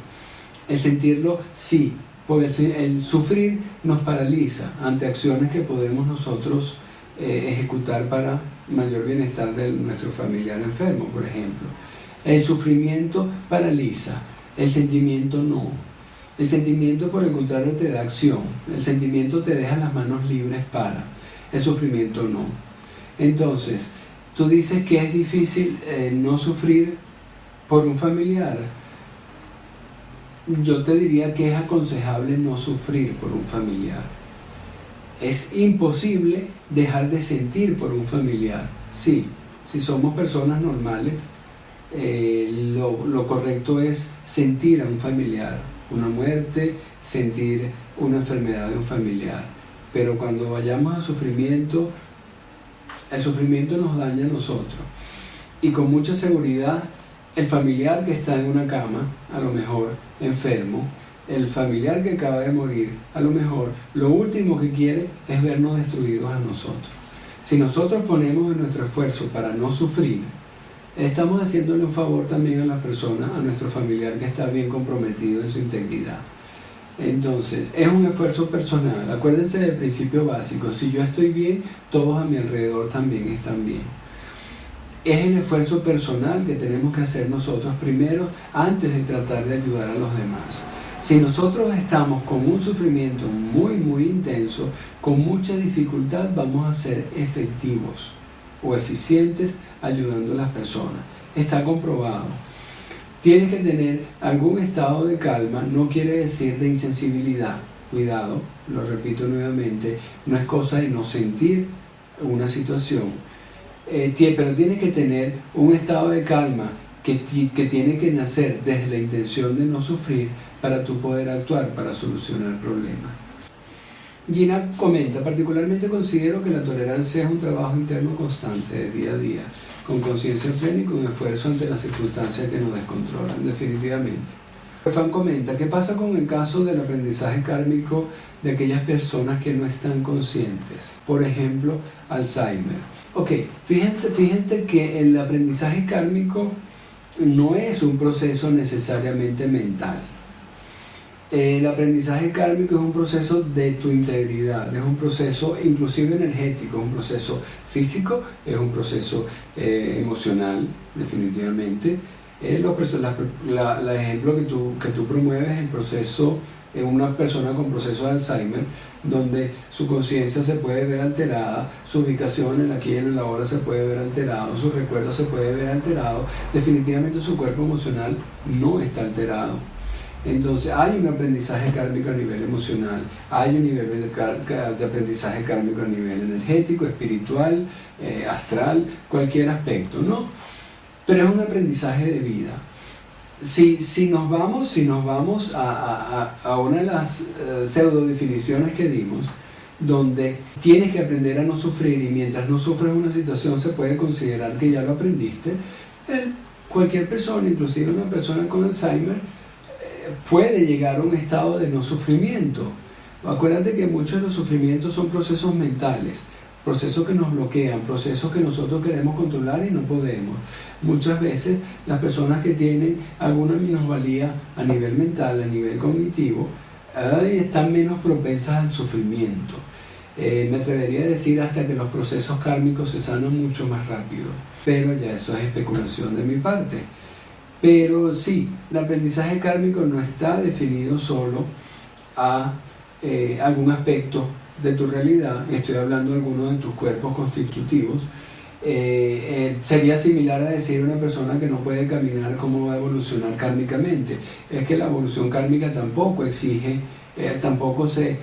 El sentirlo, sí, porque el sufrir nos paraliza ante acciones que podemos nosotros ejecutar para mayor bienestar de nuestro familiar enfermo, por ejemplo. El sufrimiento paraliza, el sentimiento no. El sentimiento, por el contrario, te da acción. El sentimiento te deja las manos libres para. El sufrimiento no. Entonces, tú dices que es difícil no sufrir por un familiar. Yo te diría que es aconsejable no sufrir por un familiar. Es imposible dejar de sentir por un familiar. Sí, si somos personas normales, lo correcto es sentir a un familiar, una muerte, sentir una enfermedad de un familiar. Pero cuando vayamos a sufrimiento, el sufrimiento nos daña a nosotros. Y con mucha seguridad, el familiar que está en una cama, a lo mejor enfermo, el familiar que acaba de morir, a lo mejor lo último que quiere es vernos destruidos a nosotros. Si nosotros ponemos en nuestro esfuerzo para no sufrir, estamos haciéndole un favor también a la persona, a nuestro familiar que está bien comprometido en su integridad. Entonces, es un esfuerzo personal. Acuérdense del principio básico: si yo estoy bien, todos a mi alrededor también están bien. Es el esfuerzo personal que tenemos que hacer nosotros primero antes de tratar de ayudar a los demás. Si nosotros estamos con un sufrimiento muy, muy intenso, con mucha dificultad, vamos a ser efectivos o eficientes ayudando a las personas. Está comprobado. Tienes que tener algún estado de calma, no quiere decir de insensibilidad. Cuidado, lo repito nuevamente, no es cosa de no sentir una situación, pero tienes que tener un estado de calma que tiene que nacer desde la intención de no sufrir para tú poder actuar para solucionar problemas. Gina comenta: particularmente considero que la tolerancia es un trabajo interno constante de día a día, con conciencia plena y con esfuerzo ante las circunstancias que nos descontrolan, definitivamente. Fan comenta: ¿qué pasa con el caso del aprendizaje kármico de aquellas personas que no están conscientes? Por ejemplo, Alzheimer. Ok, fíjense que el aprendizaje kármico no es un proceso necesariamente mental. El aprendizaje kármico es un proceso de tu integridad, es un proceso inclusive energético, es un proceso físico, es un proceso emocional, definitivamente. El ejemplo que tú promueves es el proceso en una persona con proceso de Alzheimer, donde su conciencia se puede ver alterada, su ubicación en aquí y en el ahora se puede ver alterado, su recuerdo se puede ver alterado, definitivamente su cuerpo emocional no está alterado. Entonces hay un aprendizaje kármico a nivel emocional, hay un nivel de aprendizaje kármico a nivel energético, espiritual, astral, cualquier aspecto, ¿no? Pero es un aprendizaje de vida. Si nos vamos a una de las pseudo definiciones que dimos, donde tienes que aprender a no sufrir y mientras no sufres una situación se puede considerar que ya lo aprendiste, cualquier persona, inclusive una persona con Alzheimer, puede llegar a un estado de no sufrimiento. Acuérdate que muchos de los sufrimientos son procesos mentales, procesos que nos bloquean, procesos que nosotros queremos controlar y no podemos. Muchas veces las personas que tienen alguna minusvalía a nivel mental, a nivel cognitivo, están menos propensas al sufrimiento. Me atrevería a decir hasta que los procesos kármicos se sanan mucho más rápido, pero ya eso es especulación de mi parte. Pero sí, el aprendizaje kármico no está definido solo a algún aspecto de tu realidad, estoy hablando de algunos de tus cuerpos constitutivos, sería similar a decir una persona que no puede caminar cómo va a evolucionar kármicamente. Es que la evolución kármica tampoco exige, tampoco se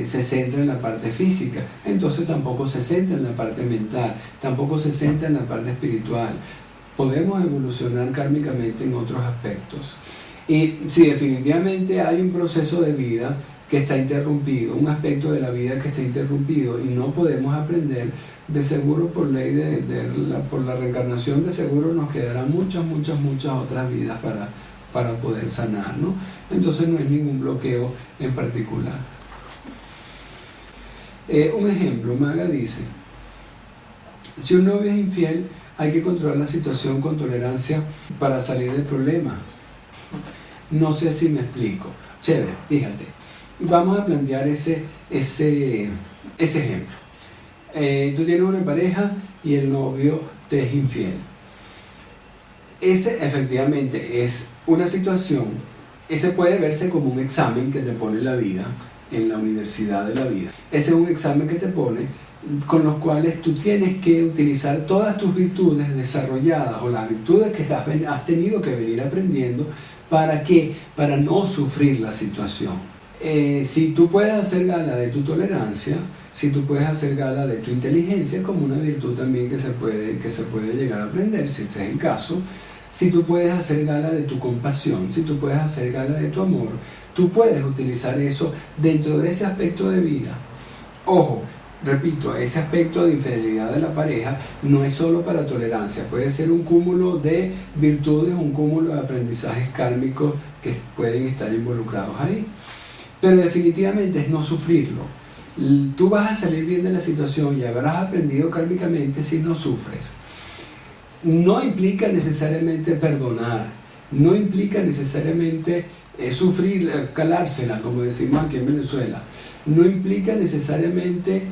centra en la parte física, entonces tampoco se centra en la parte mental, tampoco se centra en la parte espiritual. Podemos evolucionar kármicamente en otros aspectos. Y si definitivamente hay un proceso de vida que está interrumpido, un aspecto de la vida que está interrumpido y no podemos aprender, de seguro por ley por la reencarnación, de seguro nos quedarán muchas otras vidas para poder sanar, ¿no? Entonces no es ningún bloqueo en particular. Un ejemplo, Maga dice, si un novio es infiel, hay que controlar la situación con tolerancia para salir del problema. No sé si me explico. Chévere, fíjate. Vamos a plantear ese ejemplo. Tú tienes una pareja y el novio te es infiel. Ese efectivamente es una situación, ese puede verse como un examen que te pone la vida en la universidad de la vida. Ese es un examen que te pone, con los cuales tú tienes que utilizar todas tus virtudes desarrolladas o las virtudes que has tenido que venir aprendiendo. ¿Para qué? Para no sufrir la situación. Si tú puedes hacer gala de tu tolerancia, si tú puedes hacer gala de tu inteligencia como una virtud también que se puede llegar a aprender, si este es el caso, si tú puedes hacer gala de tu compasión, si tú puedes hacer gala de tu amor, tú puedes utilizar eso dentro de ese aspecto de vida. Ojo, repito, ese aspecto de infidelidad de la pareja no es solo para tolerancia, puede ser un cúmulo de virtudes, un cúmulo de aprendizajes kármicos que pueden estar involucrados ahí. Pero definitivamente es no sufrirlo. Tú vas a salir bien de la situación y habrás aprendido kármicamente si no sufres. No implica necesariamente perdonar, no implica necesariamente sufrir, calársela, como decimos aquí en Venezuela. No implica necesariamente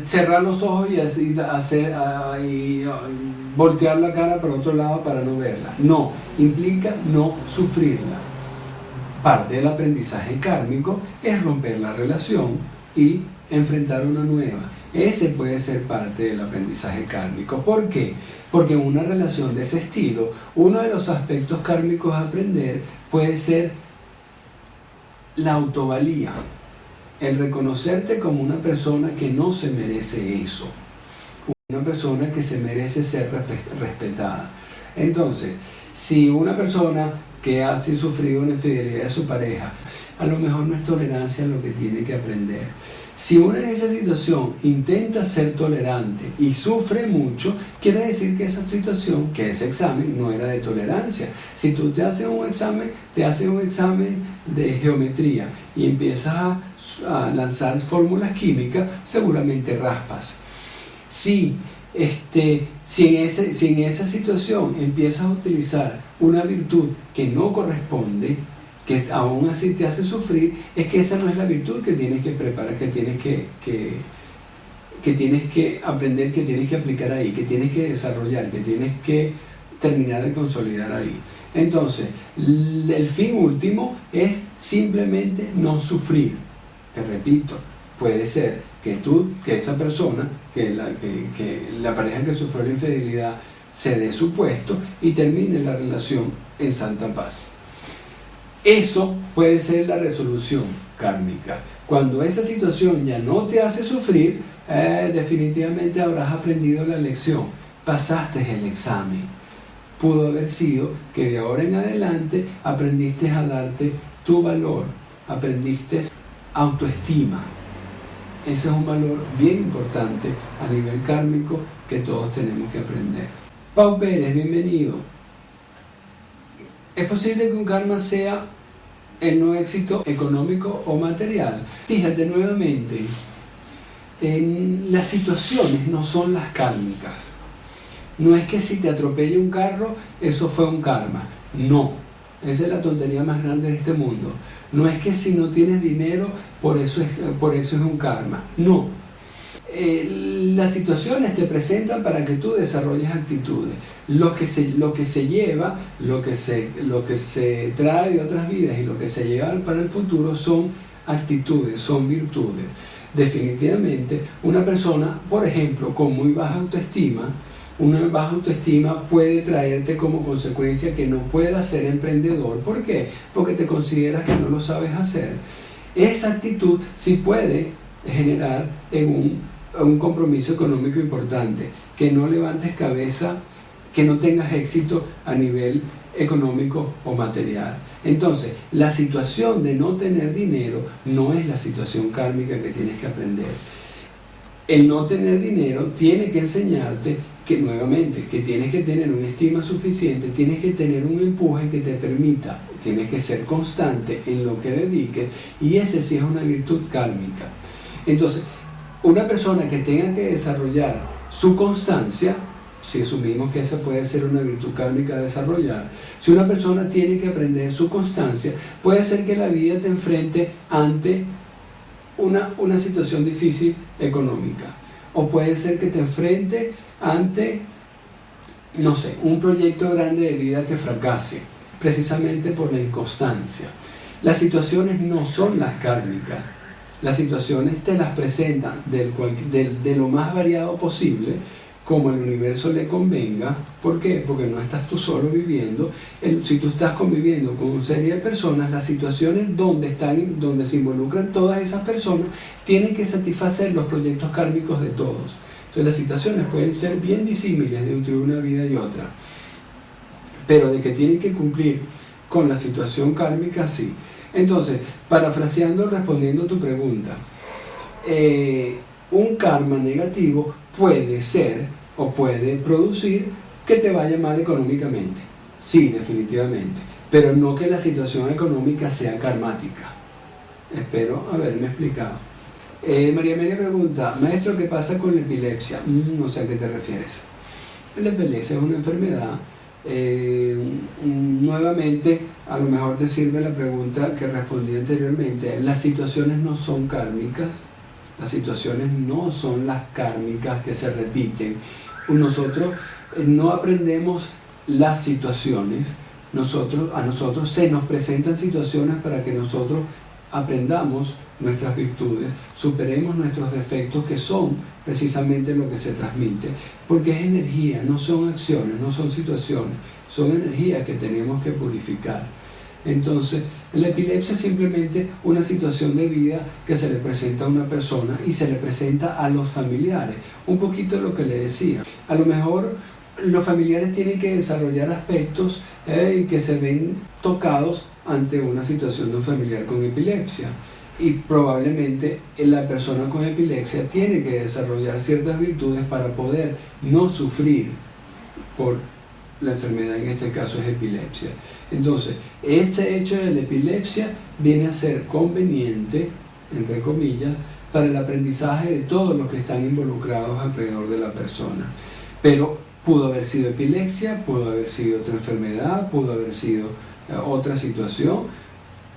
cerrar los ojos y voltear la cara para otro lado para no verla. No, implica no sufrirla. Parte del aprendizaje kármico es romper la relación y enfrentar una nueva. Ese puede ser parte del aprendizaje kármico. ¿Por qué? Porque en una relación de ese estilo, uno de los aspectos kármicos a aprender puede ser la autovalía, el reconocerte como una persona que no se merece eso, una persona que se merece ser respetada. Entonces, si una persona que ha sufrido una infidelidad de su pareja, a lo mejor no es tolerancia lo que tiene que aprender. Si uno en esa situación intenta ser tolerante y sufre mucho, quiere decir que esa situación, que ese examen no era de tolerancia. Si tú te haces un examen de geometría y empiezas a lanzar fórmulas químicas, seguramente raspas. Si en esa situación empiezas a utilizar una virtud que no corresponde, que aún así te hace sufrir, es que esa no es la virtud que tienes que preparar, que tienes que aprender, que tienes que aplicar ahí, que tienes que desarrollar, que tienes que terminar de consolidar ahí. Entonces, el fin último es simplemente no sufrir. Te repito, puede ser que esa persona, que la pareja que sufrió la infidelidad se dé su puesto y termine la relación en santa paz. Eso puede ser la resolución kármica. Cuando esa situación ya no te hace sufrir, definitivamente habrás aprendido la lección, pasaste el examen. Pudo haber sido que de ahora en adelante aprendiste a darte tu valor, aprendiste autoestima. Ese es un valor bien importante a nivel kármico que todos tenemos que aprender. Pau Pérez, bienvenido. ¿Es posible que un karma sea el no éxito económico o material? Fíjate nuevamente, las situaciones no son las kármicas. No es que si te atropella un carro, eso fue un karma. No, esa es la tontería más grande de este mundo. No es que si no tienes dinero, por eso es un karma. No. Las situaciones te presentan para que tú desarrolles actitudes. Lo que se lleva, lo que se trae de otras vidas y lo que se lleva para el futuro son actitudes, son virtudes. definitivamente una persona, por ejemplo, con muy baja autoestima, una baja autoestima puede traerte como consecuencia que no puedas ser emprendedor. ¿Por qué? Porque te consideras que no lo sabes hacer. Esa actitud sí puede generar en un compromiso económico importante, que no levantes cabeza, que no tengas éxito a nivel económico o material. Entonces, la situación de no tener dinero no es la situación kármica que tienes que aprender. El no tener dinero tiene que enseñarte que nuevamente, que tienes que tener una estima suficiente, tienes que tener un empuje que te permita, tienes que ser constante en lo que dediques, y ese sí es una virtud kármica. Entonces, una persona que tenga que desarrollar su constancia, si asumimos que esa puede ser una virtud kármica a desarrollar, si una persona tiene que aprender su constancia, puede ser que la vida te enfrente ante una situación difícil económica, o puede ser que te enfrente ante, no sé, un proyecto grande de vida que fracase, precisamente por la inconstancia. Las situaciones no son las kármicas, las situaciones te las presentan de lo más variado posible, como el universo le convenga. ¿Por qué? Porque no estás tú solo viviendo. Si tú estás conviviendo con una serie de personas, las situaciones donde se involucran todas esas personas tienen que satisfacer los proyectos kármicos de todos. Entonces las situaciones pueden ser bien disímiles de entre una vida y otra, pero de que tienen que cumplir con la situación kármica, sí. Entonces, parafraseando, respondiendo a tu pregunta, un karma negativo puede ser o puede producir que te vaya mal económicamente. Sí, definitivamente. Pero no que la situación económica sea karmática. Espero haberme explicado. María Amelia pregunta, maestro, ¿qué pasa con la epilepsia? No sé a qué te refieres. La epilepsia es una enfermedad. Nuevamente, a lo mejor te sirve la pregunta que respondí anteriormente. Las situaciones no son kármicas. Las situaciones no son las kármicas que se repiten. Nosotros no aprendemos las situaciones. A nosotros se nos presentan situaciones para que nosotros aprendamos nuestras virtudes, superemos nuestros defectos, que son precisamente lo que se transmite, porque es energía, no son acciones, no son situaciones, son energías que tenemos que purificar. Entonces, la epilepsia es simplemente una situación de vida que se le presenta a una persona y se le presenta a los familiares. Un poquito lo que le decía. A lo mejor los familiares tienen que desarrollar aspectos que se ven tocados ante una situación de un familiar con epilepsia. Y probablemente la persona con epilepsia tiene que desarrollar ciertas virtudes para poder no sufrir por la enfermedad, en este caso es epilepsia. Entonces, este hecho de la epilepsia viene a ser conveniente, entre comillas, para el aprendizaje de todos los que están involucrados alrededor de la persona. Pero pudo haber sido epilepsia, pudo haber sido otra enfermedad, pudo haber sido otra situación.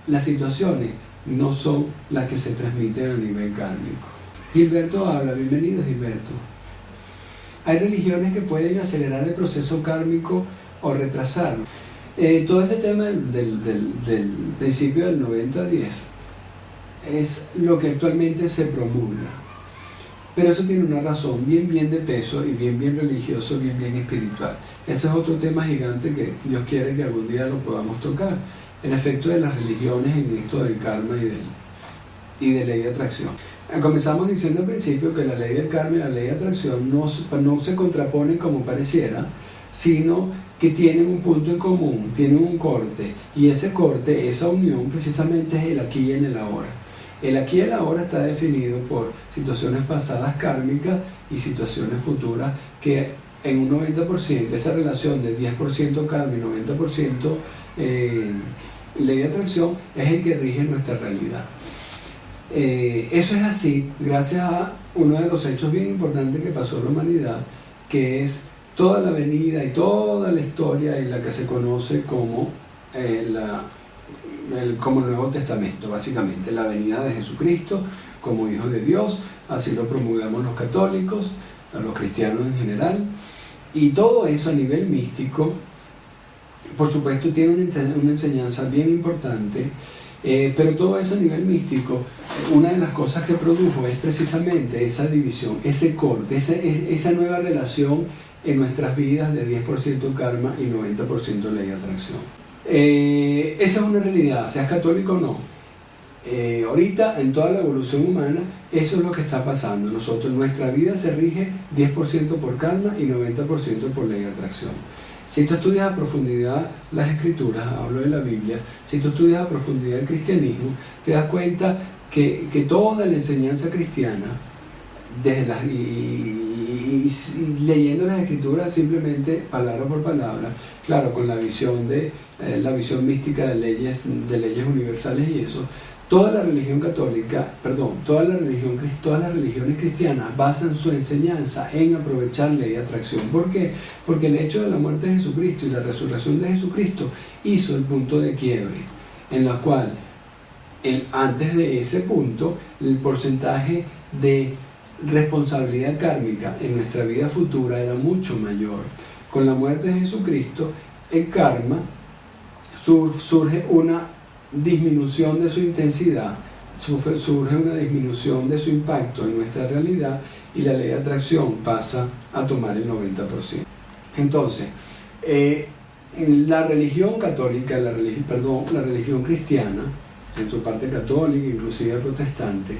Las situaciones no son las que se transmiten a nivel kármico. Gilberto habla, bienvenido Gilberto. Hay religiones que pueden acelerar el proceso kármico o retrasarlo. Todo este tema del principio del 90-10 es lo que actualmente se promulga. Pero eso tiene una razón bien de peso y bien religioso, bien espiritual. Ese es otro tema gigante que Dios quiere que algún día lo podamos tocar. El efecto de las religiones en esto del karma y de ley de atracción. Comenzamos diciendo al principio que la ley del karma y la ley de atracción no se contraponen como pareciera, sino que tienen un punto en común, tienen un corte, y ese corte, esa unión, precisamente es el aquí y en el ahora. El aquí y el ahora está definido por situaciones pasadas kármicas y situaciones futuras que en un 90%, esa relación de 10% karma y 90% ley de atracción es el que rige nuestra realidad. Eso es así gracias a uno de los hechos bien importantes que pasó en la humanidad, que es toda la venida y toda la historia en la que se conoce como el Nuevo Testamento, básicamente la venida de Jesucristo como Hijo de Dios. Así lo promulgamos los católicos, los cristianos en general, y todo eso a nivel místico, por supuesto, tiene una enseñanza bien importante, Pero todo eso a nivel místico, una de las cosas que produjo es precisamente esa división, ese corte, esa nueva relación en nuestras vidas de 10% karma y 90% ley de atracción. Esa es una realidad, seas católico o no. Ahorita en toda la evolución humana eso es lo que está pasando. Nuestra vida se rige 10% por karma y 90% por ley de atracción. Si tú estudias a profundidad las escrituras, hablo de la Biblia, si tú estudias a profundidad el cristianismo, te das cuenta que toda la enseñanza cristiana, desde y leyendo las escrituras simplemente palabra por palabra, claro, con la visión la visión mística de leyes universales y eso, toda la religión católica, todas las religiones cristianas basan su enseñanza en aprovechar ley de atracción. ¿Por qué? Porque el hecho de la muerte de Jesucristo y la resurrección de Jesucristo hizo el punto de quiebre, en la cual antes de ese punto el porcentaje de responsabilidad kármica en nuestra vida futura era mucho mayor. Con la muerte de Jesucristo, el karma surge una disminución de su intensidad, surge una disminución de su impacto en nuestra realidad y la ley de atracción pasa a tomar el 90%. Entonces, la religión católica, la religión cristiana, en su parte católica, inclusive protestante,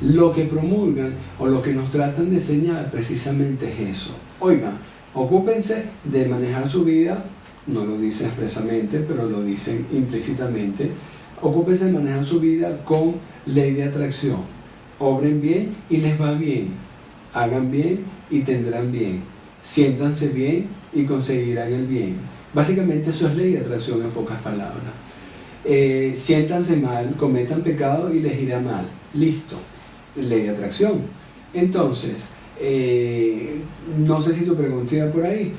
lo que promulgan o lo que nos tratan de enseñar precisamente es eso. Oigan, ocúpense de manejar su vida, no lo dicen expresamente, pero lo dicen implícitamente, ocúpense de manejar su vida con ley de atracción. Obren bien y les va bien. Hagan bien y tendrán bien. Siéntanse bien y conseguirán el bien. Básicamente eso es ley de atracción en pocas palabras. Siéntanse mal, cometan pecado y les irá mal. Listo. Ley de atracción. Entonces, no sé si tu pregunta iba por ahí.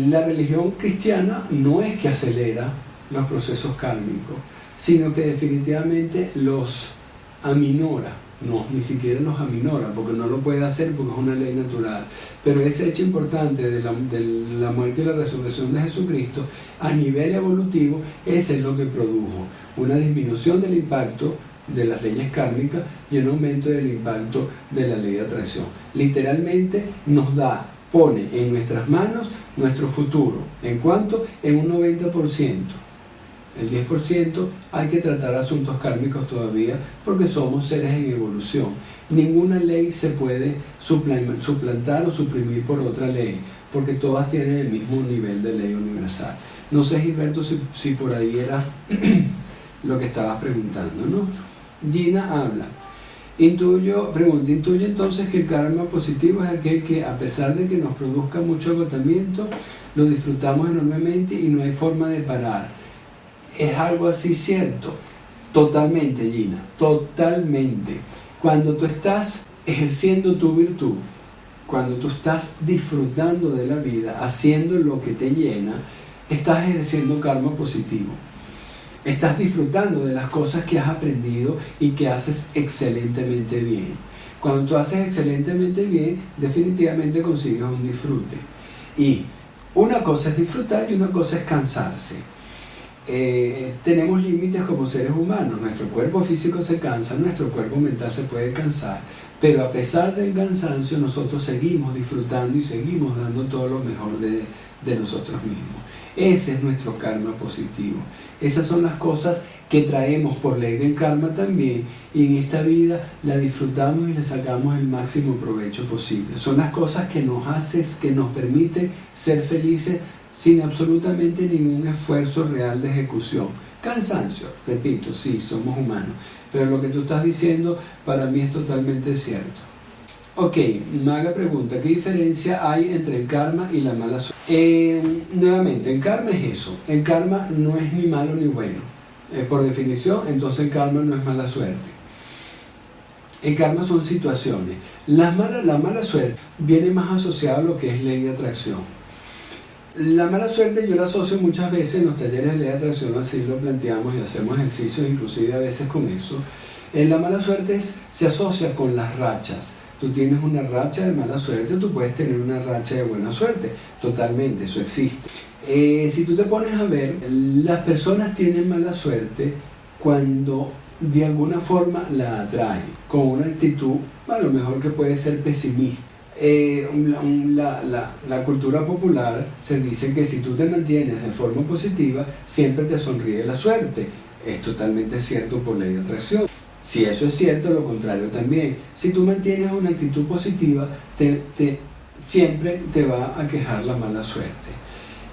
La religión cristiana no es que acelera los procesos kármicos, sino que definitivamente los aminora. No, ni siquiera los aminora, porque no lo puede hacer porque es una ley natural. Pero ese hecho importante de la muerte y la resurrección de Jesucristo, a nivel evolutivo, ese es lo que produjo una disminución del impacto de las leyes kármicas y un aumento del impacto de la ley de atracción. Literalmente pone en nuestras manos nuestro futuro. ¿En cuánto? En un 90%. El 10% hay que tratar asuntos kármicos todavía porque somos seres en evolución. Ninguna ley se puede suplantar o suprimir por otra ley porque todas tienen el mismo nivel de ley universal. No sé, Gilberto, si por ahí era lo que estabas preguntando, ¿no? Gina habla. Intuye entonces que el karma positivo es aquel que, a pesar de que nos produzca mucho agotamiento, lo disfrutamos enormemente y no hay forma de parar. ¿Es algo así cierto? Totalmente, Gina, totalmente. Cuando tú estás ejerciendo tu virtud, cuando tú estás disfrutando de la vida, haciendo lo que te llena, estás ejerciendo karma positivo. Estás disfrutando de las cosas que has aprendido y que haces excelentemente bien. Cuando tú haces excelentemente bien, definitivamente consigues un disfrute. Y una cosa es disfrutar y una cosa es cansarse. Tenemos límites como seres humanos. Nuestro cuerpo físico se cansa, nuestro cuerpo mental se puede cansar. Pero a pesar del cansancio, nosotros seguimos disfrutando y seguimos dando todo lo mejor de nosotros mismos. Ese es nuestro karma positivo. Esas son las cosas que traemos por ley del karma también, y en esta vida la disfrutamos y le sacamos el máximo provecho posible. Son las cosas que nos permiten ser felices sin absolutamente ningún esfuerzo real de ejecución. Cansancio, repito, sí, somos humanos, pero lo que tú estás diciendo para mí es totalmente cierto. Ok, Maga pregunta, ¿qué diferencia hay entre el karma y la mala suerte? Nuevamente, el karma es eso. El karma no es ni malo ni bueno. Por definición, entonces el karma no es mala suerte. El karma son situaciones. La mala suerte viene más asociada a lo que es ley de atracción. La mala suerte yo la asocio muchas veces en los talleres de ley de atracción, así lo planteamos y hacemos ejercicios inclusive a veces con eso. La mala suerte se asocia con las rachas. Tú tienes una racha de mala suerte, tú puedes tener una racha de buena suerte. Totalmente, eso existe. Si tú te pones a ver, las personas tienen mala suerte cuando de alguna forma la atrae, con una actitud a lo mejor que puede ser pesimista. La cultura popular se dice que si tú te mantienes de forma positiva, siempre te sonríe la suerte. Es totalmente cierto por ley de atracción. Si eso es cierto, lo contrario también. Si tú mantienes una actitud positiva, siempre te va a quejar la mala suerte.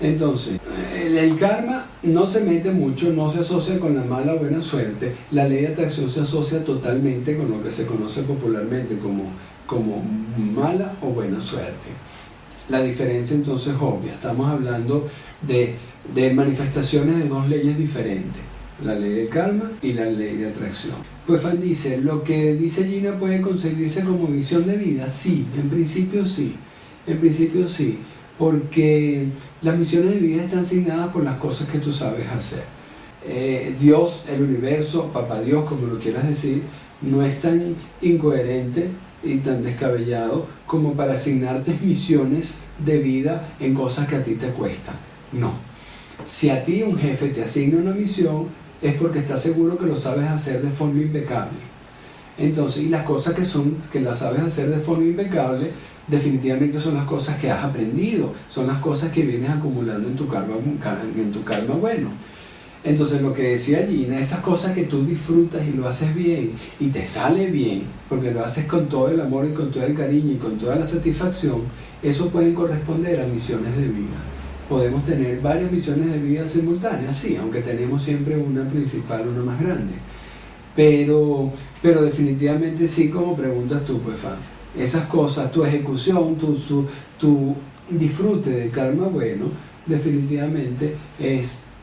Entonces, el karma no se mete mucho, no se asocia con la mala o buena suerte. La ley de atracción se asocia totalmente con lo que se conoce popularmente como mala o buena suerte. La diferencia entonces es obvia. Estamos hablando de manifestaciones de dos leyes diferentes, la ley del karma y la ley de atracción. Pues Fan dice, lo que dice Gina puede conseguirse como visión de vida. Sí, en principio sí, porque las misiones de vida están asignadas por las cosas que tú sabes hacer. Dios, el universo, papá Dios, como lo quieras decir, no es tan incoherente y tan descabellado como para asignarte misiones de vida en cosas que a ti te cuestan. No. Si a ti un jefe te asigna una misión, es porque está seguro que lo sabes hacer de forma impecable. Entonces, y las cosas que las sabes hacer de forma impecable, definitivamente son las cosas que has aprendido, son las cosas que vienes acumulando en tu karma bueno. Entonces, lo que decía Gina, esas cosas que tú disfrutas y lo haces bien, y te sale bien, porque lo haces con todo el amor y con todo el cariño y con toda la satisfacción, eso pueden corresponder a misiones de vida. Podemos tener varias misiones de vida simultáneas, sí, aunque tenemos siempre una principal, una más grande. Pero definitivamente sí, como preguntas tú, pues Fan. Esas cosas, tu ejecución, tu disfrute de karma bueno, definitivamente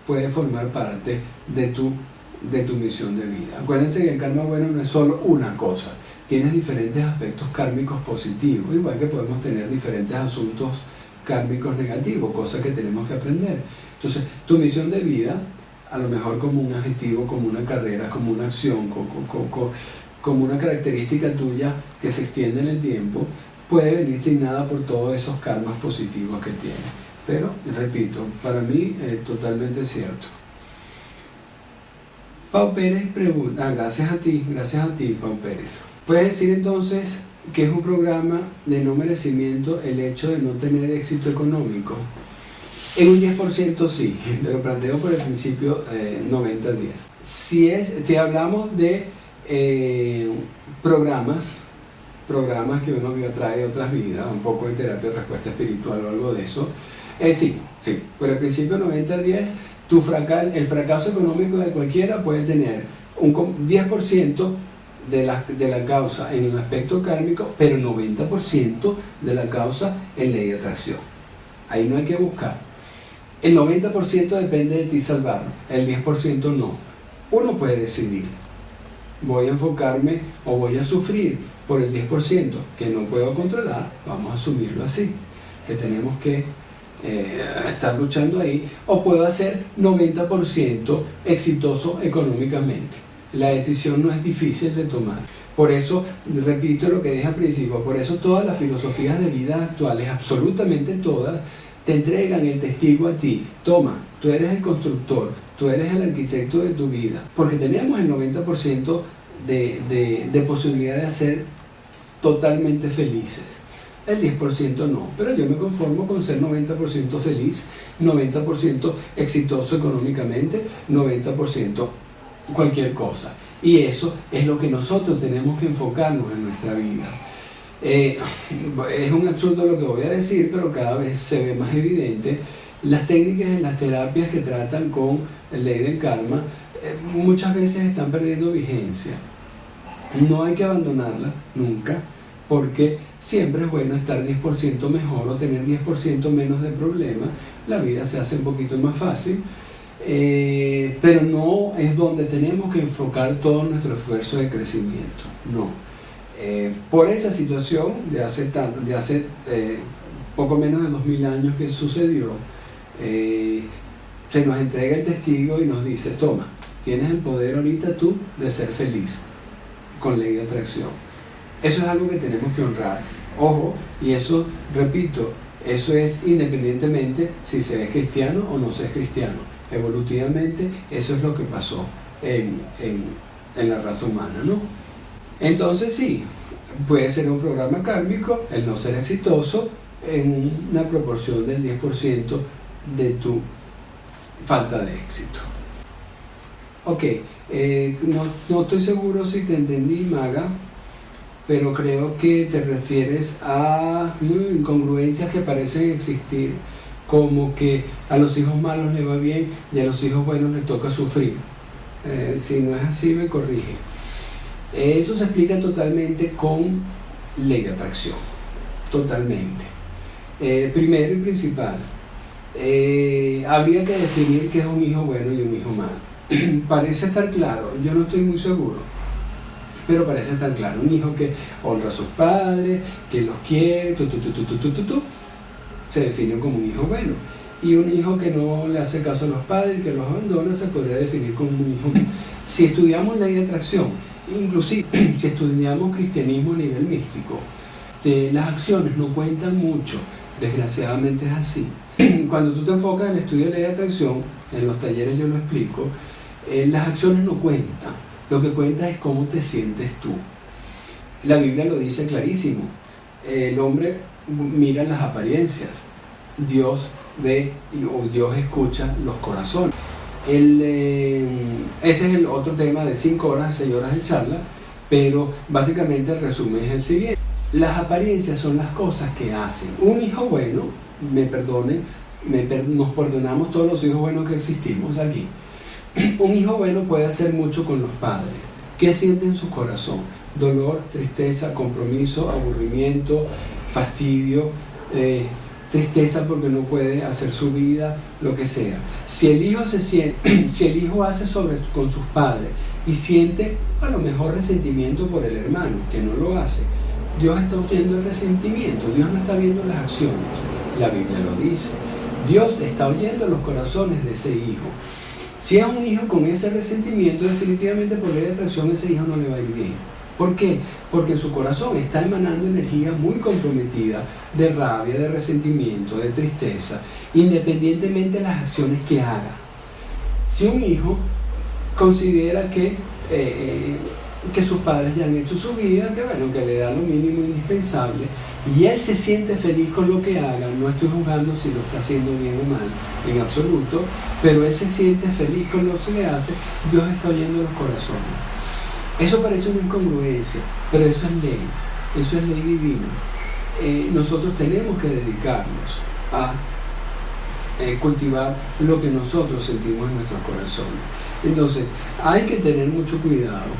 puede formar parte de tu misión de vida. Acuérdense que el karma bueno no es solo una cosa, tienes diferentes aspectos kármicos positivos, igual que podemos tener diferentes asuntos kármicos negativos, cosas que tenemos que aprender. Entonces, tu misión de vida, a lo mejor como un adjetivo, como una carrera, como una acción, como una característica tuya que se extiende en el tiempo, puede venir signada por todos esos karmas positivos que tienes. Pero, repito, para mí es totalmente cierto. Pau Pérez pregunta, gracias a ti, Pau Pérez. ¿Puedes decir entonces que es un programa de no merecimiento el hecho de no tener éxito económico? En un 10% sí, te lo planteo por el principio 90-10. Si hablamos de programas que uno trae de otras vidas, un poco de terapia de respuesta espiritual o algo de eso, sí, por el principio 90-10, el fracaso económico de cualquiera puede tener un 10% de la causa en el aspecto kármico, pero 90% de la causa en ley de atracción. Ahí no hay que buscar. El 90% depende de ti salvarlo, el 10% no. Uno puede decidir, voy a enfocarme o voy a sufrir por el 10% que no puedo controlar, vamos a asumirlo así, que tenemos que estar luchando ahí, o puedo hacer 90% exitoso económicamente. La decisión no es difícil de tomar. Por eso, repito lo que dije al principio, por eso todas las filosofías de vida actuales, absolutamente todas, te entregan el testigo a ti. Toma, tú eres el constructor, tú eres el arquitecto de tu vida. Porque tenemos el 90% de posibilidad de ser totalmente felices. El 10% no, pero yo me conformo con ser 90% feliz, 90% exitoso económicamente, 90% cualquier cosa. Y eso es lo que nosotros tenemos que enfocarnos en nuestra vida. Es un absurdo lo que voy a decir, pero cada vez se ve más evidente. Las técnicas en las terapias que tratan con la ley del karma muchas veces están perdiendo vigencia. No hay que abandonarla nunca, porque siempre es bueno estar 10% mejor o tener 10% menos de problemas. La vida se hace un poquito más fácil, pero no es donde tenemos que enfocar todo nuestro esfuerzo de crecimiento. No. Por esa situación de hace poco menos de 2000 años que sucedió, se nos entrega el testigo y nos dice, toma, tienes el poder ahorita tú de ser feliz con ley de atracción. Eso es algo que tenemos que honrar. Ojo, y eso, repito, eso es independientemente si se es cristiano o no se es cristiano. Evolutivamente, eso es lo que pasó. en la raza humana, ¿no? Entonces sí, puede ser un programa kármico el no ser exitoso en una proporción del 10% de tu falta de éxito. Ok, no estoy seguro si te entendí, Maga, pero creo que te refieres a incongruencias que parecen existir, como que a los hijos malos les va bien y a los hijos buenos les toca sufrir. Si no es así, me corrige. Eso se explica totalmente con ley de atracción, totalmente. Primero y principal, habría que definir qué es un hijo bueno y un hijo malo. Parece estar claro, yo no estoy muy seguro, pero parece estar claro. Un hijo que honra a sus padres, que los quiere, se define como un hijo bueno. Y un hijo que no le hace caso a los padres, que los abandona, se podría definir como un hijo malo. Si estudiamos ley de atracción, inclusive si estudiamos cristianismo a nivel místico, las acciones no cuentan mucho, desgraciadamente es así. Cuando tú te enfocas en el estudio de ley de atracción, en los talleres yo lo explico, las acciones no cuentan, lo que cuenta es cómo te sientes tú. La Biblia lo dice clarísimo, el hombre mira las apariencias, Dios ve o Dios escucha los corazones. Ese es el otro tema de 5 horas, 6 horas de charla, pero básicamente el resumen es el siguiente. Las apariencias son las cosas que hacen. Un hijo bueno, nos perdonamos todos los hijos buenos que existimos aquí. Un hijo bueno puede hacer mucho con los padres. ¿Qué siente en su corazón? Dolor, tristeza, compromiso, aburrimiento, fastidio, tristeza porque no puede hacer su vida, lo que sea. Si el hijo hace con sus padres y siente a lo mejor resentimiento por el hermano que no lo hace, Dios está oyendo el resentimiento, Dios no está viendo las acciones. La Biblia lo dice. Dios está oyendo los corazones de ese hijo. Si es un hijo con ese resentimiento, definitivamente por ley de atracción ese hijo no le va a ir bien. ¿Por qué? Porque en su corazón está emanando energía muy comprometida de rabia, de resentimiento, de tristeza, independientemente de las acciones que haga. Si un hijo considera que sus padres ya han hecho su vida, que le da lo mínimo indispensable, y él se siente feliz con lo que haga, no estoy juzgando si lo está haciendo bien o mal, en absoluto, pero él se siente feliz con lo que le hace, Dios está oyendo los corazones. Eso parece una incongruencia, pero eso es ley divina. Nosotros tenemos que dedicarnos a cultivar lo que nosotros sentimos en nuestros corazones. Entonces, hay que tener mucho cuidado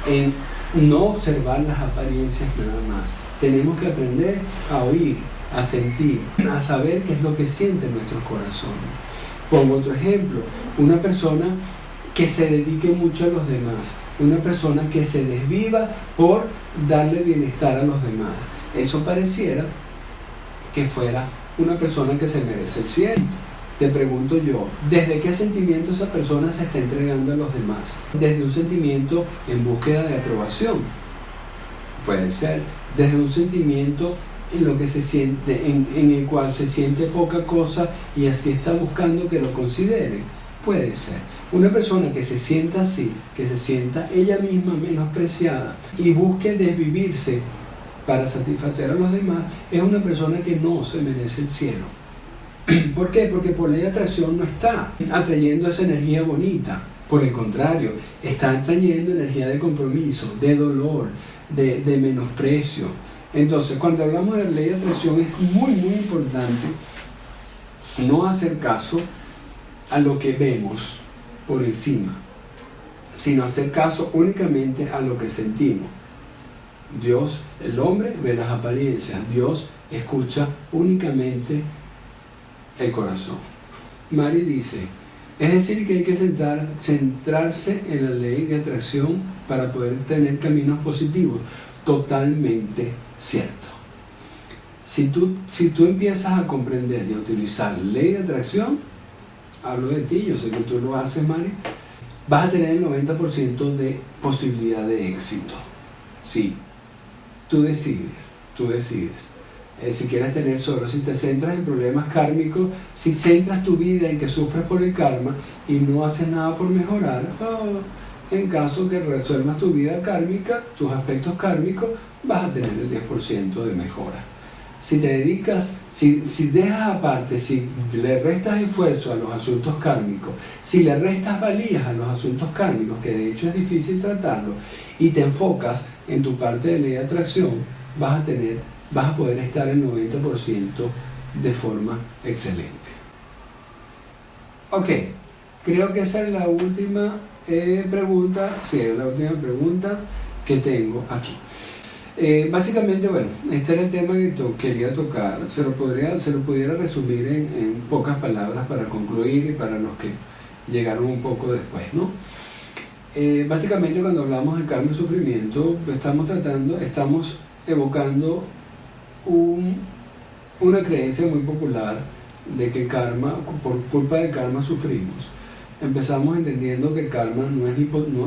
en no observar las apariencias nada más. Tenemos que aprender a oír, a sentir, a saber qué es lo que sienten nuestros corazones. Pongo otro ejemplo, una persona que se dedique mucho a los demás, una persona que se desviva por darle bienestar a los demás. Eso pareciera que fuera una persona que se merece el cielo. Te pregunto yo, ¿desde qué sentimiento esa persona se está entregando a los demás? ¿Desde un sentimiento en búsqueda de aprobación? Puede ser. Desde un sentimiento en lo que se siente, en el cual se siente poca cosa y así está buscando que lo consideren. Puede ser. Una persona que se sienta así, que se sienta ella misma menospreciada y busque desvivirse para satisfacer a los demás, es una persona que no se merece el cielo. ¿Por qué? Porque por ley de atracción no está atrayendo esa energía bonita. Por el contrario, está atrayendo energía de compromiso, de dolor, de menosprecio. Entonces, cuando hablamos de ley de atracción es muy, muy importante no hacer caso a lo que vemos por encima, sino hacer caso únicamente a lo que sentimos. Dios, el hombre ve las apariencias, Dios escucha únicamente el corazón. Mari dice, es decir que hay que centrarse en la ley de atracción para poder tener caminos positivos. Totalmente cierto. Si tú empiezas a comprender y a utilizar la ley de atracción, hablo de ti, yo sé que tú lo haces, Mari, vas a tener el 90% de posibilidad de éxito. Sí, tú decides. si quieres tener solo, si te centras en problemas kármicos, si centras tu vida en que sufres por el karma y no haces nada por mejorar, en caso que resuelvas tu vida kármica, tus aspectos kármicos, vas a tener el 10% de mejora. Si te dedicas, si dejas aparte, si le restas esfuerzo a los asuntos kármicos, si le restas valías a los asuntos kármicos, que de hecho es difícil tratarlo, y te enfocas en tu parte de ley de atracción, vas a poder estar el 90% de forma excelente. Ok, creo que esa es la última pregunta, sí, es la última pregunta que tengo aquí. Básicamente, bueno, este era el tema que quería tocar. Se lo pudiera resumir en pocas palabras para concluir y para los que llegaron un poco después, ¿no? Básicamente, cuando hablamos de karma y sufrimiento, estamos evocando una creencia muy popular de que el karma, por culpa del karma sufrimos. Empezamos entendiendo que el karma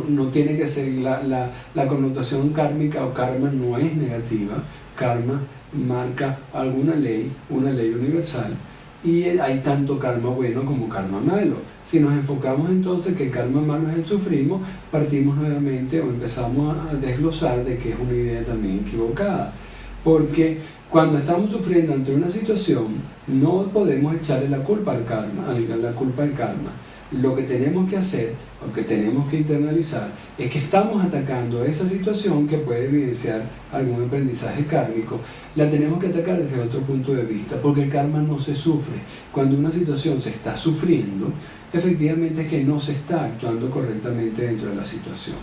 no tiene que ser la connotación kármica o karma no es negativa. Karma marca alguna ley, una ley universal, y hay tanto karma bueno como karma malo. Si nos enfocamos entonces que el karma malo es el sufrimos, partimos nuevamente o empezamos a desglosar de que es una idea también equivocada. Porque cuando estamos sufriendo ante una situación, no podemos echarle la culpa al karma, Lo que tenemos que hacer, o que tenemos que internalizar, es que estamos atacando esa situación que puede evidenciar algún aprendizaje kármico. La tenemos que atacar desde otro punto de vista, porque el karma no se sufre. Cuando una situación se está sufriendo, efectivamente es que no se está actuando correctamente dentro de la situación.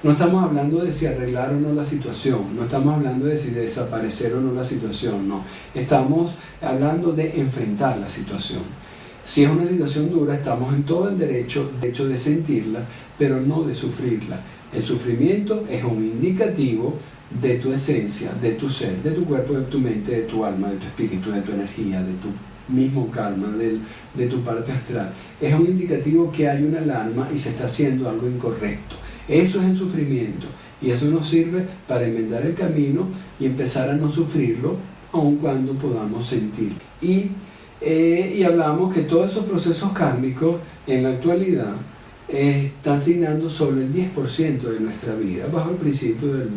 No estamos hablando de si arreglar o no la situación, no estamos hablando de si desaparecer o no la situación, no. Estamos hablando de enfrentar la situación. Si es una situación dura, estamos en todo el derecho de sentirla, pero no de sufrirla. El sufrimiento es un indicativo de tu esencia, de tu ser, de tu cuerpo, de tu mente, de tu alma, de tu espíritu, de tu energía, de tu mismo karma, de tu parte astral. Es un indicativo que hay una alarma y se está haciendo algo incorrecto. Eso es el sufrimiento, y eso nos sirve para enmendar el camino y empezar a no sufrirlo, aun cuando podamos sentir. Y hablamos que todos esos procesos kármicos en la actualidad están asignando solo el 10% de nuestra vida, bajo el principio del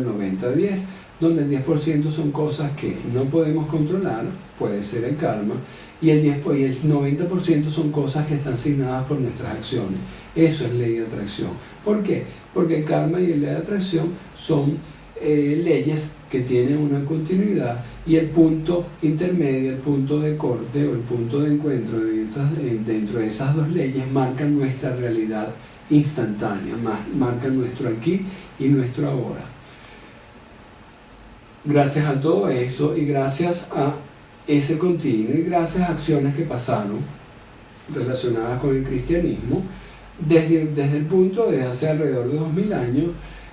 90-10, donde el 10% son cosas que no podemos controlar, puede ser el karma, y el 90% son cosas que están asignadas por nuestras acciones. Eso es ley de atracción. ¿Por qué? Porque el karma y la ley de atracción son leyes que tienen una continuidad, y el punto intermedio, el punto de corte o el punto de encuentro dentro de esas dos leyes marcan nuestra realidad instantánea, marcan nuestro aquí y nuestro ahora. Gracias a todo esto y gracias a ese continuo y gracias a acciones que pasaron relacionadas con el cristianismo, desde el punto de hace alrededor de 2000 años,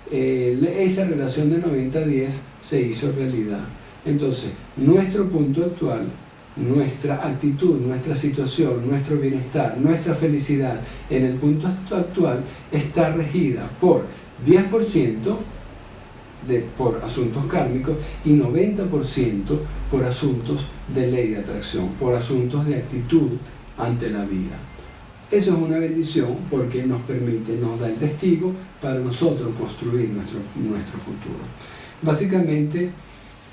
esa relación de 90-10 se hizo realidad. Entonces, nuestro punto actual, nuestra actitud, nuestra situación, nuestro bienestar, nuestra felicidad en el punto actual está regida por 10% por asuntos kármicos y 90% por asuntos de ley de atracción, por asuntos de actitud ante la vida. Eso es una bendición porque nos da el testigo para nosotros construir nuestro futuro. Básicamente,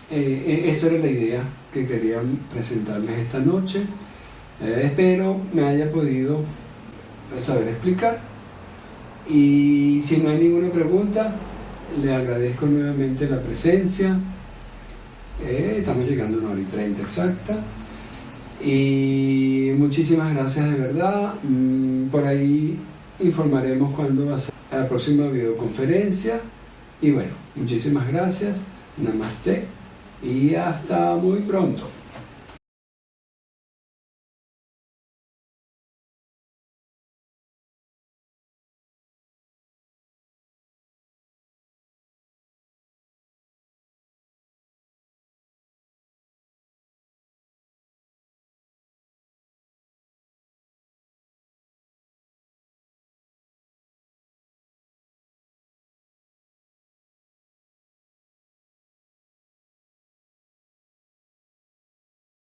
esa era la idea que quería presentarles esta noche. Espero me haya podido saber explicar. Y si no hay ninguna pregunta, le agradezco nuevamente la presencia. Estamos llegando a 1:30 exacta. Y muchísimas gracias de verdad. Por ahí informaremos cuándo va a ser la próxima videoconferencia. Y bueno, muchísimas gracias. Namaste. Y hasta muy pronto.